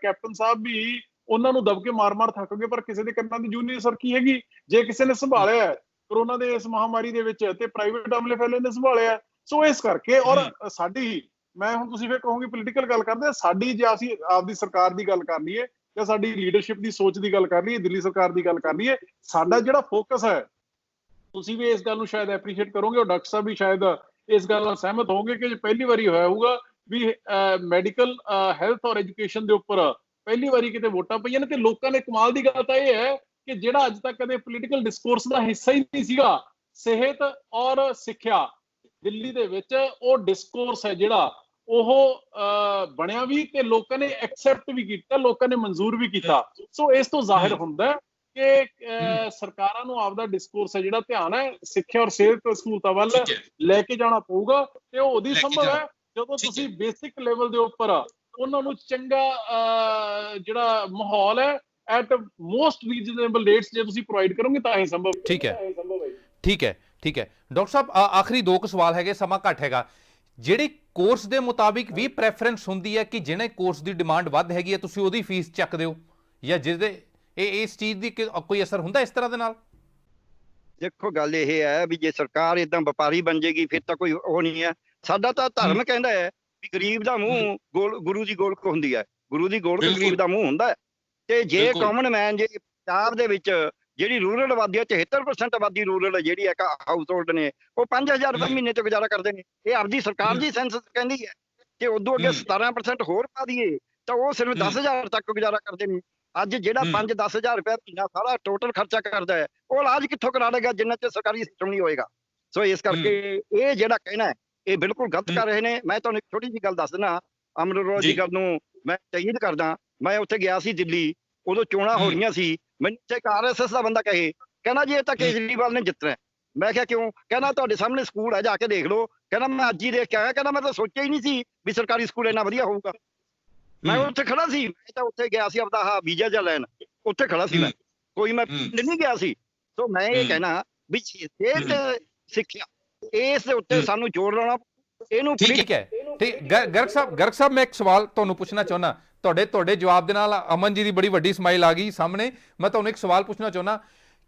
ਕੈਪਟਨ ਸਾਹਿਬ ਵੀ ਉਹਨਾਂ ਨੂੰ ਦਬ ਕੇ ਮਾਰ-ਮਾਰ ਥੱਕ ਗਏ, ਪਰ ਕਿਸੇ ਦੇ ਕੰਨਾਂ ਦੀ ਜੂੰ ਨਹੀਂ ਸਰਕੀ ਹੈਗੀ। ਜੇ ਕਿਸੇ ਨੇ ਸੰਭਾਲਿਆ ਕਰੋਨਾ ਦੇ ਇਸ ਮਹਾਮਾਰੀ ਦੇ ਵਿੱਚ, ਤੇ ਪ੍ਰਾਈਵੇਟ ਅਮਲੇ ਫੈਲੇ ਨੇ ਸੰਭਾਲਿਆ। ਸੋ ਇਸ ਕਰਕੇ, ਔਰ ਸਾਡੀ, ਮੈਂ ਹੁਣ ਤੁਸੀਂ ਫਿਰ ਕਹੋਗੇ ਪੋਲੀਟੀਕਲ ਗੱਲ ਕਰਦੇ, ਸਾਡੀ ਜੇ ਅਸੀਂ ਆਪਦੀ ਸਰਕਾਰ ਦੀ ਗੱਲ ਕਰ ਲਈਏ ਜਾਂ ਸਾਡੀ ਲੀਡਰਸ਼ਿਪ ਦੀ ਸੋਚ ਦੀ ਗੱਲ ਕਰ ਲਈਏ, ਦਿੱਲੀ ਸਰਕਾਰ ਦੀ ਗੱਲ ਕਰ ਲਈਏ, ਸਾਡਾ ਜਿਹੜਾ ਫੋਕਸ ਹੈ, ਤੁਸੀਂ ਵੀ ਇਸ ਗੱਲ ਨੂੰ ਸ਼ਾਇਦ ਐਪਰੀਸ਼ੀਏਟ ਕਰੋਗੇ, ਔਰ ਡਾਕਟਰ ਸਾਹਿਬ ਵੀ ਸ਼ਾਇਦ ਇਸ ਗੱਲ ਨਾਲ ਸਹਿਮਤ ਹੋਣਗੇ ਕਿ ਪਹਿਲੀ ਵਾਰੀ ਹੋਇਆ ਹੋਊਗਾ ਵੀ ਮੈਡੀਕਲ ਹੈਲਥ ਔਰ ਐਜੂਕੇਸ਼ਨ ਦੇ ਉੱਪਰ ਪਹਿਲੀ ਵਾਰੀ ਕਿਤੇ ਵੋਟਾਂ ਪਈਆਂ ਨੇ। ਤੇ ਲੋਕਾਂ ਨੇ, ਕਮਾਲ ਦੀ ਗੱਲ ਤਾਂ ਇਹ ਹੈ ਕਿ ਜਿਹੜਾ ਅੱਜ ਤੱਕ ਕਦੇ ਪੋਲੀਟੀਕਲ ਡਿਸਕੋਰਸ ਦਾ ਹਿੱਸਾ ਹੀ ਨਹੀਂ ਸੀਗਾ, ਸਿਹਤ ਔਰ ਸਿੱਖਿਆ, ਦਿੱਲੀ ਦੇ ਵਿੱਚ ਉਹ ਡਿਸਕੋਰਸ ਹੈ ਜਿਹੜਾ ਉਹ ਬਣਿਆ ਵੀ, ਤੇ ਲੋਕਾਂ ਨੇ ਐਕਸੈਪਟ ਵੀ ਕੀਤਾ, ਲੋਕਾਂ ਨੇ ਮਨਜ਼ੂਰ ਵੀ ਕੀਤਾ। ਸੋ ਇਸ ਤੋਂ ਜ਼ਾਹਿਰ ਹੁੰਦਾ ਕਿ ਸਰਕਾਰਾਂ ਨੂੰ ਆਪਦਾ ਡਿਸਕੋਰਸ ਹੈ ਜਿਹੜਾ ਧਿਆਨ ਹੈ ਸਿੱਖਿਆ ਔਰ ਸਿਹਤ ਸਹੂਲਤਾਂ ਵੱਲ ਲੈ ਕੇ ਜਾਣਾ ਪਊਗਾ। ਤੇ ਉਹ ਉਦੋਂ ਸੰਭਵ ਹੈ ਜਦੋਂ ਤੁਸੀਂ ਬੇਸਿਕ ਲੈਵਲ ਦੇ ਉੱਪਰ ਉਹਨਾਂ ਨੂੰ ਚੰਗਾ ਜਿਹੜਾ ਮਾਹੌਲ ਹੈ ਐਟ ਮੋਸਟ ਰੀਜ਼ਨੇਬਲ ਰੇਟਸ ਜੇ ਤੁਸੀਂ ਪ੍ਰੋਵਾਈਡ ਕਰੋਗੇ ਤਾਂ ਹੀ ਸੰਭਵ। ਠੀਕ ਹੈ ਡਾਕਟਰ ਸਾਹਿਬ, ਆਖਰੀ ਦੋ ਕੁ ਸਵਾਲ ਹੈਗੇ, ਸਮਾਂ ਘੱਟ ਹੈਗਾ। ਜਿਹੜੇ ਕੋਰਸ ਦੇ ਮੁਤਾਬਿਕ ਵੀ ਪ੍ਰੈਫਰੈਂਸ ਹੁੰਦੀ ਹੈ ਕਿ ਜਿਹੜੇ ਕੋਰਸ ਦੀ ਡਿਮਾਂਡ ਵੱਧ ਹੈਗੀ ਹੈ ਤੁਸੀਂ ਉਹਦੀ ਫੀਸ ਚੱਕ ਦਿਓ, ਜਾਂ ਇਹ ਇਸ ਚੀਜ਼ ਦੀ ਕੋਈ ਅਸਰ ਹੁੰਦਾ ਇਸ ਤਰ੍ਹਾਂ ਦੇ ਨਾਲ? ਦੇਖੋ ਗੱਲ ਇਹ ਹੈ ਵੀ ਜੇ ਸਰਕਾਰ ਇਦਾਂ ਵਪਾਰੀ ਬਣ ਜਾਏਗੀ ਫਿਰ ਤਾਂ ਕੋਈ ਉਹ ਨਹੀਂ ਹੈ। ਸਾਡਾ ਤਾਂ ਧਰਮ ਕਹਿੰਦਾ ਹੈ ਵੀ ਗਰੀਬ ਦਾ ਮੂੰਹ ਗੁਰੂ ਦੀ ਗੋਲਕ ਹੁੰਦੀ ਹੈ, ਗੁਰੂ ਦੀ ਗੋਲਕ ਗਰੀਬ ਦਾ ਮੂੰਹ ਹੁੰਦਾ ਹੈ। ਤੇ ਜੇ ਕਾਮਨ ਮੈਨ ਜੇ ਪੰਜਾਬ ਦੇ ਵਿੱਚ ਜਿਹੜੀ ਰੂਰਲ ਆਬਾਦੀ ਹੈ 73% ਆਬਾਦੀ ਰੂਰਲ ਜਿਹੜੀ ਹੈ ਹਾਊਸ ਹੋਲਡ ਨੇ, ਉਹ 5000 ਰੁਪਏ ਮਹੀਨੇ ਤੇ ਗੁਜ਼ਾਰਾ ਕਰਦੇ ਨੇ। ਇਹ ਆਪਦੀ ਸਰਕਾਰ ਦੀ ਸੈਂਸਸ ਕਹਿੰਦੀ ਹੈ ਕਿ ਉਦੋਂ ਅੱਗੇ 17% ਹੋਰ ਪਾ ਦਈਏ ਤਾਂ ਉਹ ਸਿਰਫ 10000 ਤੱਕ ਗੁਜ਼ਾਰਾ ਕਰਦੇ ਨੇ। ਅੱਜ ਜਿਹੜਾ 5-10 ਹਜ਼ਾਰ ਰੁਪਏ ਮਹੀਨਾ ਸਾਰਾ ਟੋਟਲ ਖਰਚਾ ਕਰਦਾ ਹੈ, ਉਹ ਇਲਾਜ ਕਿੱਥੋਂ ਕਰਾ ਲੇਗਾ ਜਿੰਨਾ ਚਿਰ ਸਰਕਾਰੀ ਸਿਸਟਮ ਨਹੀਂ ਹੋਏਗਾ। ਸੋ ਇਸ ਕਰਕੇ ਇਹ ਜਿਹੜਾ ਕਹਿਣਾ ਹੈ ਇਹ ਬਿਲਕੁਲ ਗਲਤ ਕਰ ਰਹੇ ਨੇ। ਮੈਂ ਤੁਹਾਨੂੰ ਇੱਕ ਛੋਟੀ ਜਿਹੀ ਗੱਲ ਦੱਸ ਦਿੰਦਾ, ਅਮਰ ਅਰੋੜਾ ਦੀ ਗੱਲ ਨੂੰ ਮੈਂ ਤਇਦ ਕਰਦਾ। ਮੈਂ ਉੱਥੇ ਗਿਆ ਸੀ ਦਿੱਲੀ, ਉਦੋਂ ਚੋਣਾਂ ਹੋ ਰਹੀਆਂ ਸੀ। ਮੈਨੂੰ ਇੱਕ RSS ਦਾ ਬੰਦਾ ਕਹਿੰਦਾ ਜੀ ਇਹ ਤਾਂ ਕੇਜਰੀਵਾਲ ਨੇ ਜਿੱਤਣਾ। ਮੈਂ ਕਿਹਾ ਕਿਉਂ? ਕਹਿੰਦਾ ਤੁਹਾਡੇ ਸਾਹਮਣੇ ਸਕੂਲ ਹੈ, ਜਾ ਕੇ ਦੇਖ ਲਓ। ਕਹਿੰਦਾ ਮੈਂ ਅੱਜ ਹੀ ਦੇਖ ਕੇ ਆਇਆ। ਕਹਿੰਦਾ ਮੈਂ ਤਾਂ ਸੋਚਿਆ ਹੀ ਨਹੀਂ ਸੀ ਵੀ ਸਰਕਾਰੀ ਸਕੂਲ ਇੰਨਾ ਵਧੀਆ ਹੋਊਗਾ। ਮੈਂ ਉੱਥੇ ਖੜਾ ਸੀ, ਮੈਂ ਤਾਂ ਉੱਥੇ ਗਿਆ ਸੀ ਆਪਦਾ ਵੀਜ਼ਾ ਜਿਹਾ ਲੈਣ, ਉੱਥੇ ਖੜਾ ਸੀ ਮੈਂ, ਕੋਈ ਮੈਂ ਪਿੰਡ ਨਹੀਂ ਗਿਆ ਸੀ। ਸੋ ਮੈਂ ਇਹ ਕਹਿਣਾ ਵੀ ਸਿਹਤ ਸਿੱਖਿਆ ਇਸ ਦੇ ਉੱਤੇ ਸਾਨੂੰ ਜ਼ੋਰ ਲਾਉਣਾ ਇਹਨੂੰ। ਠੀਕ ਹੈ ਗਰਗ ਸਾਹਿਬ ਮੈਂ ਇੱਕ ਸਵਾਲ ਤੁਹਾਨੂੰ ਪੁੱਛਣਾ ਚਾਹੁੰਦਾ। ਤੁਹਾਡੇ ਜਵਾਬ ਦੇ ਨਾਲ ਅਮਨ ਜੀ ਦੀ ਬੜੀ ਵੱਡੀ ਸਮਾਈਲ ਆ ਗਈ ਸਾਹਮਣੇ। ਮੈਂ ਤੁਹਾਨੂੰ ਇੱਕ ਸਵਾਲ ਪੁੱਛਣਾ ਚਾਹੁੰਦਾ,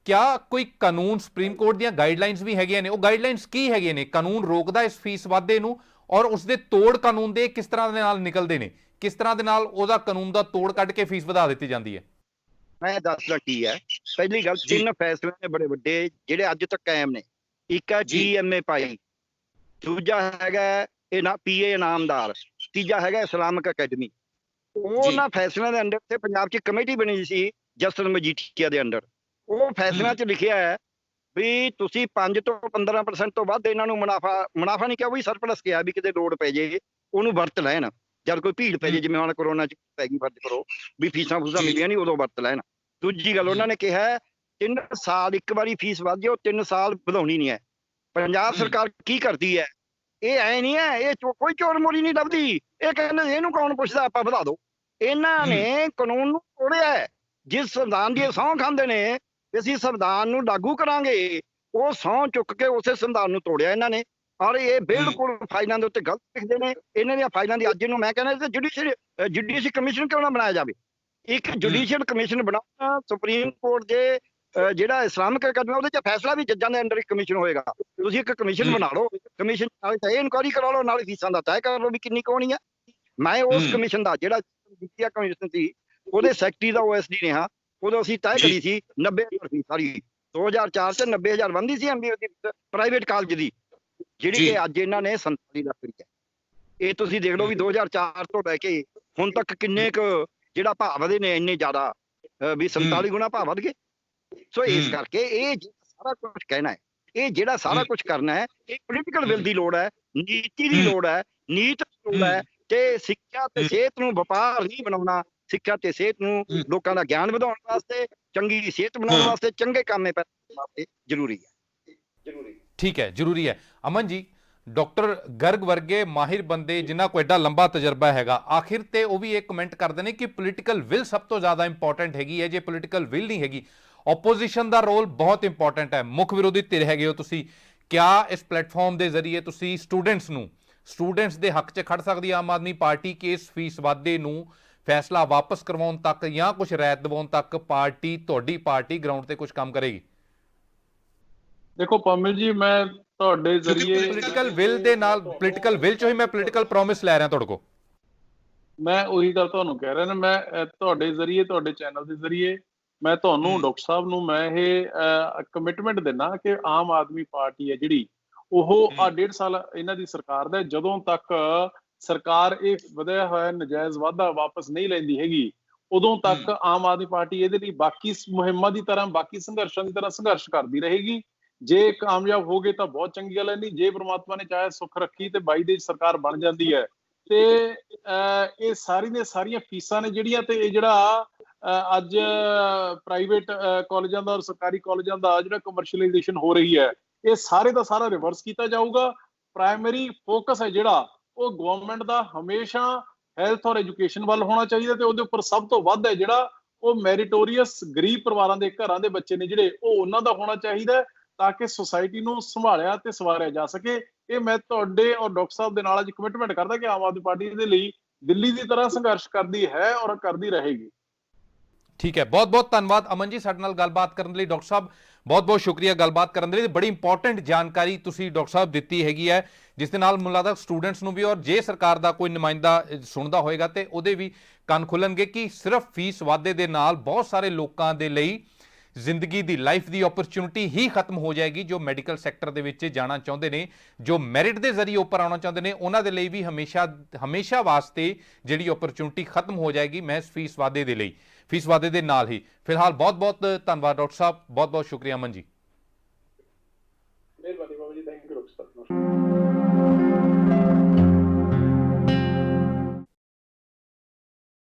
ਕਿਆ ਕੋਈ ਕਾਨੂੰਨ ਸੁਪਰੀਮ ਕੋਰਟ ਦੀਆਂ ਗਾਈਡਲਾਈਨਸ ਵੀ ਹੈਗੀਆਂ ਨੇ? ਉਹ ਗਾਈਡਲਾਈਨਸ ਕੀ ਹੈਗੀਆਂ ਨੇ? ਕਾਨੂੰਨ ਰੋਕਦਾ ਇਸ ਫੀਸ ਵਾਧੇ ਨੂੰ, ਔਰ ਉਸਦੇ ਤੋੜ ਕਾਨੂੰਨ ਦੇ ਕਿਸ ਤਰ੍ਹਾਂ ਦੇ ਨਾਲ ਨਿਕਲਦੇ ਨੇ? ਕਿਸ ਤਰ੍ਹਾਂ ਦੇ ਨਾਲ ਉਹਦਾ ਕਾਨੂੰਨ ਦਾ ਤੋੜ ਕੱਢ ਕੇ ਫੀਸ ਵਧਾ ਦਿੱਤੀ ਜਾਂਦੀ ਹੈ? ਮੈਂ ਦੱਸਦਾ ਕੀ ਹੈ। ਪਹਿਲੀ ਗੱਲ, 3 ਫੈਸਲੇ ਨੇ ਬੜੇ ਵੱਡੇ ਜਿਹੜੇ ਅੱਜ ਤੱਕ ਕਾਇਮ ਨੇ। ਇੱਕ ਹੈ GMA ਪਾਈ, ਦੂਜਾ ਹੈਗਾ ਇਹ ਨਾ PA ਇਨਾਮਦਾਰ, ਤੀਜਾ ਹੈਗਾ ਇਸਲਾਮਿਕ ਅਕੈਡਮੀ। ਉਹਨਾਂ ਫੈਸਲਿਆਂ ਦੇ ਅੰਡਰ ਤੇ ਪੰਜਾਬ 'ਚ ਕਮੇਟੀ ਬਣੀ ਸੀ ਜਸਟਿਸ ਮਜੀਠੀਆ ਦੇ ਅੰਡਰ। ਉਹ ਫੈਸਲਿਆਂ 'ਚ ਲਿਖਿਆ ਹੈ ਵੀ ਤੁਸੀਂ 5 ਤੋਂ 15% ਤੋਂ ਵੱਧ ਇਹਨਾਂ ਨੂੰ ਮੁਨਾਫਾ ਨਹੀਂ ਕਿਹਾ, ਵੀ ਸਰਪਲਸ ਕਿਹਾ ਵੀ ਕਿਤੇ ਲੋੜ ਪੈ ਜੇ ਉਹਨੂੰ ਵਰਤ ਲੈਣ। ਜਦ ਕੋਈ ਭੀੜ ਪੈ ਜੇ, ਜਿਵੇਂ ਹੁਣ ਕਰੋਨਾ 'ਚ ਪੈ ਗਈ, ਫਰਜ਼ ਕਰੋ ਵੀ ਫੀਸਾਂ ਫੂਸਾਂ ਮਿਲੀਆਂ ਨਹੀਂ, ਉਦੋਂ ਵਰਤ ਲੈਣ। ਦੂਜੀ ਗੱਲ ਉਹਨਾਂ ਨੇ ਕਿਹਾ 3 ਸਾਲ ਇੱਕ ਵਾਰੀ ਫੀਸ ਵੱਧ ਜੇ, ਉਹ 3 ਸਾਲ ਵਧਾਉਣੀ ਨਹੀਂ ਹੈ। ਪੰਜਾਬ ਸਰਕਾਰ ਕੀ ਕਰਦੀ ਹੈ? ਇਹ ਐ ਨਹੀਂ ਹੈ, ਇਹ ਕੋਈ ਚੋਰ ਮੋਰੀ ਨਹੀਂ ਲੱਭਦੀ। ਇਹ ਕਹਿੰਦੇ ਇਹਨੂੰ ਕੌਣ ਪੁੱਛਦਾ, ਆਪਾਂ ਵਧਾ ਦੋ। ਇਹਨਾਂ ਨੇ ਕਾਨੂੰਨ ਨੂੰ ਤੋੜਿਆ ਹੈ। ਜਿਸ ਸੰਵਿਧਾਨ ਦੀ ਸਹੁੰ ਖਾਂਦੇ ਨੇ ਅਸੀਂ ਸੰਵਿਧਾਨ ਨੂੰ ਲਾਗੂ ਕਰਾਂਗੇ, ਉਹ ਸਹੁੰ ਚੁੱਕ ਕੇ ਉਸੇ ਸੰਵਿਧਾਨ ਨੂੰ ਤੋੜਿਆ ਇਹਨਾਂ ਨੇ। ਔਰ ਇਹ ਬਿਲਕੁਲ ਫਾਈਲਾਂ ਦੇ ਉੱਤੇ ਗਲਤ ਲਿਖਦੇ ਨੇ। ਇਹਨਾਂ ਦੀਆਂ ਫਾਈਲਾਂ ਦੀ ਅੱਜ ਨੂੰ ਮੈਂ ਕਹਿੰਦਾ ਜੁਡੀਸ਼ੀਅਲ ਕਮਿਸ਼ਨ ਕਿਉਂ ਨਾ ਬਣਾਇਆ ਜਾਵੇ? ਇੱਕ ਜੁਡੀਸ਼ੀਅਲ ਕਮਿਸ਼ਨ ਬਣਾਉਣਾ, ਸੁਪਰੀਮ ਕੋਰਟ ਦੇ ਜਿਹੜਾ ਇਸਲਾਮਿਕ ਅਕੈਡਮੀ ਉਹਦੇ 'ਚ ਫੈਸਲਾ ਵੀ ਜੱਜਾਂ ਦੇ ਅੰਡਰ ਇੱਕ ਕਮਿਸ਼ਨ ਹੋਏਗਾ। ਤੁਸੀਂ ਇੱਕ ਕਮਿਸ਼ਨ ਬਣਾ ਲਓ, ਕਮਿਸ਼ਨ ਨਾਲ ਇਹ ਇਨਕੁਆਇਰੀ ਕਰਾ ਲਓ, ਨਾਲ ਫੀਸਾਂ ਦਾ ਤੈਅ ਕਰ ਲਓ ਵੀ ਕਿੰਨੀ ਹੋਣੀ ਆ। ਮੈਂ ਉਸ ਕਮਿਸ਼ਨ ਦਾ ਜਿਹੜਾ ਕਮਿਸ਼ਨ ਸੀ ਉਹਦੇ ਸੈਕਟਰੀ ਦਾ OSD ਰਿਹਾ। ਉਦੋਂ ਅਸੀਂ ਤੈਅ ਕਰੀ ਸੀ 90,000 ਫੀਸ ਸਾਰੀ। 2004 'ਚ 90,000 ਬਣਦੀ ਸੀ MBA ਦੀ ਪ੍ਰਾਈਵੇਟ ਕਾਲਜ ਦੀ, ਜਿਹੜੀ ਕਿ ਅੱਜ ਇਹਨਾਂ ਨੇ 47 ਲੱਖ ਰੁਪਏ। ਇਹ ਤੁਸੀਂ ਦੇਖ ਲਓ ਵੀ 2004 ਤੋਂ ਲੈ ਕੇ ਹੁਣ ਤੱਕ ਕਿੰਨੇ ਕੁ ਜਿਹੜਾ ਭਾਅ ਵਧੇ ਨੇ, ਇੰਨੇ ਜ਼ਿਆਦਾ ਵੀ 47 ਗੁਣਾ ਭਾਅ ਵਧ ਗਏ। ਸੋ ਇਸ ਕਰਕੇ ਇਹ ਸਾਰਾ ਕੁਝ ਕਹਿਣਾ ਹੈ, ਇਹ ਜਿਹੜਾ ਸਾਰਾ ਕੁਝ ਕਰਨਾ ਹੈ, ਇਹ ਪੋਲੀਟੀਕਲ ਵਿਲ ਦੀ ਲੋੜ ਹੈ, ਨੀਤੀ ਦੀ ਲੋੜ ਹੈ, ਨੀਤ ਦੀ ਲੋੜ ਹੈ। ਤੇ ਸਿੱਖਿਆ ਤੇ ਸਿਹਤ ਨੂੰ ਵਪਾਰ ਨਹੀਂ ਬਣਾਉਣਾ। ਸਿੱਖਿਆ ਤੇ ਸਿਹਤ ਨੂੰ ਲੋਕਾਂ ਦਾ ਗਿਆਨ ਵਧਾਉਣ ਵਾਸਤੇ, ਚੰਗੀ ਸਿਹਤ ਬਣਾਉਣ ਵਾਸਤੇ, ਚੰਗੇ ਕੰਮੇ ਪੈਣ ਵਾਸਤੇ ਜ਼ਰੂਰੀ ਹੈ। ਠੀਕ ਹੈ, ਜ਼ਰੂਰੀ ਹੈ। ਅਮਨ ਜੀ, ਡਾਕਟਰ ਗਰਗ ਵਰਗੇ ਮਾਹਿਰ ਬੰਦੇ ਜਿਨ੍ਹਾਂ ਕੋਲ ਐਡਾ ਲੰਬਾ ਤਜਰਬਾ ਹੈਗਾ, ਆਖਿਰ ਤੇ ਉਹ ਵੀ ਇਹ ਕਮੈਂਟ ਕਰਦੇ ਨੇ ਕਿ ਪੋਲੀਟੀਕਲ ਵਿਲ ਸਭ ਤੋਂ ਜ਼ਿਆਦਾ ਇੰਪੋਰਟੈਂਟ ਹੈਗੀ ਹੈ। ਜੇ ਪੋਲੀਟੀਕਲ ਵਿਲ ਨਹੀਂ ਹੈਗੀ, ਆਪੋਜੀਸ਼ਨ ਦਾ ਰੋਲ ਬਹੁਤ ਇੰਪੋਰਟੈਂਟ ਹੈ। ਮੁੱਖ ਵਿਰੋਧੀ ਧਿਰ ਹੈਗੇ ਹੋ ਤੁਸੀਂ। ਕਿਆ ਇਸ ਪਲੇਟਫਾਰਮ ਦੇ ਜ਼ਰੀਏ ਤੁਸੀਂ ਸਟੂਡੈਂਟਸ ਦੇ ਹੱਕ 'ਚ ਖੜ ਸਕਦੀ ਹੈ ਆਮ ਆਦਮੀ ਪਾਰਟੀ ਕਿ ਇਸ ਫੀਸ ਵਾਧੇ ਨੂੰ ਫੈਸਲਾ ਵਾਪਸ ਕਰਵਾਉਣ ਤੱਕ ਜਾਂ ਕੁਝ ਰਾਇਤ ਦਿਵਾਉਣ ਤੱਕ ਤੁਹਾਡੀ ਪਾਰਟੀ ਗਰਾਊਂਡ ਤੇ ਕੁਝ ਕੰਮ ਕਰੇਗੀ? ਦੇਖੋ ਪਮਿਲ ਜੀ, ਮੈਂ ਤੁਹਾਡੇ ਜ਼ਰੀਏ ਪੋਲੀਟੀਕਲ ਵਿਲ ਦੇ ਨਾਲ, ਪੋਲੀਟੀਕਲ ਵਿਲ 'ਚੋਂ ਹੀ ਮੈਂ ਪੋਲੀਟੀਕਲ ਪ੍ਰੋਮਿਸ ਲੈ ਰਿਹਾ ਤੁਹਾਡੇ ਕੋਲ। ਮੈਂ ਉਹੀ ਗੱਲ ਤੁਹਾਨੂੰ ਕਹਿ ਰਿਹਾ ਨਾ, ਮੈਂ ਤੁਹਾਡੇ ਜ਼ਰੀਏ, ਤੁਹਾਡੇ ਚੈਨਲ ਦੇ ਜ਼ਰੀਏ ਮੈਂ ਤੁਹਾਨੂੰ ਡਾਕਟਰ ਸਾਹਿਬ ਨੂੰ ਮੈਂ ਇਹ ਕਮਿਟਮੈਂਟ ਦਿੰਦਾ ਕਿ ਆਮ ਆਦਮੀ ਪਾਰਟੀ ਹੈ ਜਿਹੜੀ, ਉਹ 1.5 ਸਾਲ ਇਹਨਾਂ ਦੀ ਸਰਕਾਰ ਦਾ, ਜਦੋਂ ਤੱਕ ਸਰਕਾਰ ਇਹ ਵਧਿਆ ਹੋਇਆ ਨਜਾਇਜ਼ ਵਾਧਾ ਵਾਪਸ ਨਹੀਂ ਲੈਂਦੀ ਹੈਗੀ, ਉਦੋਂ ਤੱਕ ਆਮ ਆਦਮੀ ਪਾਰਟੀ ਇਹਦੇ ਲਈ ਬਾਕੀ ਮੁਹਿੰਮਾਂ ਦੀ ਤਰ੍ਹਾਂ, ਬਾਕੀ ਸੰਘਰਸ਼ਾਂ ਦੀ ਤਰ੍ਹਾਂ ਸੰਘਰਸ਼ ਕਰਦੀ ਰਹੇਗੀ। ਜੇ ਕਾਮਯਾਬ ਹੋ ਗਏ ਤਾਂ ਬਹੁਤ ਚੰਗੀ ਗੱਲ ਹੈ, ਨਹੀਂ ਜੇ ਪ੍ਰਮਾਤਮਾ ਨੇ ਚਾਹੇ ਸੁੱਖ ਰੱਖੀ ਤੇ 22 ਦੀ ਸਰਕਾਰ ਬਣ ਜਾਂਦੀ ਹੈ ਤੇ ਇਹ ਸਾਰੀਆਂ ਫੀਸਾਂ ਨੇ ਜਿਹੜੀਆਂ, ਤੇ ਇਹ ਜਿਹੜਾ ਅੱਜ ਪ੍ਰਾਈਵੇਟ ਕਾਲਜਾਂ ਦਾ ਔਰ ਸਰਕਾਰੀ ਕਾਲਜਾਂ ਦਾ ਜਿਹੜਾ ਕਮਰਸ਼ੀਅਲਾਈਜੇਸ਼ਨ ਹੋ ਰਹੀ ਹੈ, ਇਹ ਸਾਰੇ ਦਾ ਸਾਰਾ ਰਿਵਰਸ ਕੀਤਾ ਜਾਊਗਾ। ਪ੍ਰਾਇਮਰੀ ਫੋਕਸ ਹੈ ਜਿਹੜਾ, ਉਹ ਗਵਰਨਮੈਂਟ ਦਾ ਹਮੇਸ਼ਾ ਹੈਲਥ ਔਰ ਐਜੂਕੇਸ਼ਨ ਵੱਲ ਹੋਣਾ ਚਾਹੀਦਾ, ਤੇ ਉਹਦੇ ਉੱਪਰ ਸਭ ਤੋਂ ਵੱਧ ਹੈ ਜਿਹੜਾ ਉਹ ਮੈਰੀਟੋਰੀਅਸ ਗਰੀਬ ਪਰਿਵਾਰਾਂ ਦੇ ਘਰਾਂ ਦੇ ਬੱਚੇ ਨੇ ਜਿਹੜੇ, ਉਹ ਉਹਨਾਂ ਦਾ ਹੋਣਾ ਚਾਹੀਦਾ ਤਾਂ ਕਿ ਸੁਸਾਇਟੀ ਨੂੰ ਸੰਭਾਲਿਆ ਤੇ ਸਵਾਰਿਆ ਜਾ ਸਕੇ। ਇਹ ਮੈਂ ਤੁਹਾਡੇ ਔਰ ਡਾਕਟਰ ਸਾਹਿਬ ਦੇ ਨਾਲ ਅੱਜ ਕਮਿਟਮੈਂਟ ਕਰਦਾ ਕਿ ਆਮ ਆਦਮੀ ਪਾਰਟੀ ਦੇ ਲਈ ਦਿੱਲੀ ਦੀ ਤਰ੍ਹਾਂ ਸੰਘਰਸ਼ ਕਰਦੀ ਹੈ ਔਰ ਕਰਦੀ ਰਹੇਗੀ। ਠੀਕ ਹੈ, ਬਹੁਤ ਬਹੁਤ ਧੰਨਵਾਦ ਅਮਨ ਜੀ ਸਾਡੇ ਨਾਲ ਗੱਲਬਾਤ ਕਰਨ ਲਈ। ਡਾਕਟਰ ਸਾਹਿਬ ਬਹੁਤ ਬਹੁਤ ਸ਼ੁਕਰੀਆ ਗੱਲਬਾਤ ਕਰਨ ਦੇ ਲਈ। ਬੜੀ ਇੰਪੋਰਟੈਂਟ ਜਾਣਕਾਰੀ ਤੁਸੀਂ ਡਾਕਟਰ ਸਾਹਿਬ ਦਿੱਤੀ ਹੈਗੀ ਹੈ, ਜਿਸ ਦੇ ਨਾਲ ਮੈਨੂੰ ਲੱਗਦਾ ਸਟੂਡੈਂਟਸ ਨੂੰ ਵੀ, ਔਰ ਜੇ ਸਰਕਾਰ ਦਾ ਕੋਈ ਨੁਮਾਇੰਦਾ ਸੁਣਦਾ ਹੋਏਗਾ ਤੇ ਉਹਦੇ ਵੀ ਕੰਨ ਖੁੱਲਣਗੇ ਕਿ ਸਿਰਫ ਫੀਸ ਵਾਧੇ ਦੇ ਨਾਲ ਬਹੁਤ ਸਾਰੇ ਲੋਕਾਂ ਦੇ ਲਈ ਜ਼ਿੰਦਗੀ ਦੀ, ਲਾਈਫ ਦੀ ਓਪਰਚੁਨਿਟੀ ਹੀ ਖਤਮ ਹੋ ਜਾਏਗੀ। ਜੋ ਮੈਡੀਕਲ ਸੈਕਟਰ ਦੇ ਵਿੱਚ ਜਾਣਾ ਚਾਹੁੰਦੇ ਨੇ, ਜੋ ਮੈਰਿਟ ਦੇ ਜ਼ਰੀਏ ਉੱਪਰ ਆਉਣਾ ਚਾਹੁੰਦੇ ਨੇ, ਉਹਨਾਂ ਦੇ ਲਈ ਵੀ ਹਮੇਸ਼ਾ ਵਾਸਤੇ ਜਿਹੜੀ ਓਪਰਚੁਨਿਟੀ ਖਤਮ ਹੋ ਜਾਏਗੀ ਮਹਿਜ਼ ਫੀਸ ਵਾਧੇ ਦੇ ਲਈ, ਫੀਸ ਵਾਧੇ ਦੇ ਨਾਲ ਹੀ। ਫਿਲਹਾਲ ਬਹੁਤ ਬਹੁਤ ਧੰਨਵਾਦ ਡਾਕਟਰ ਸਾਹਿਬ, ਬਹੁਤ ਬਹੁਤ ਸ਼ੁਕਰੀਆ ਅਮਨ ਜੀ। ਮਿਹਰਬਾਨੀ Baba ji, thank you doctor Sahib.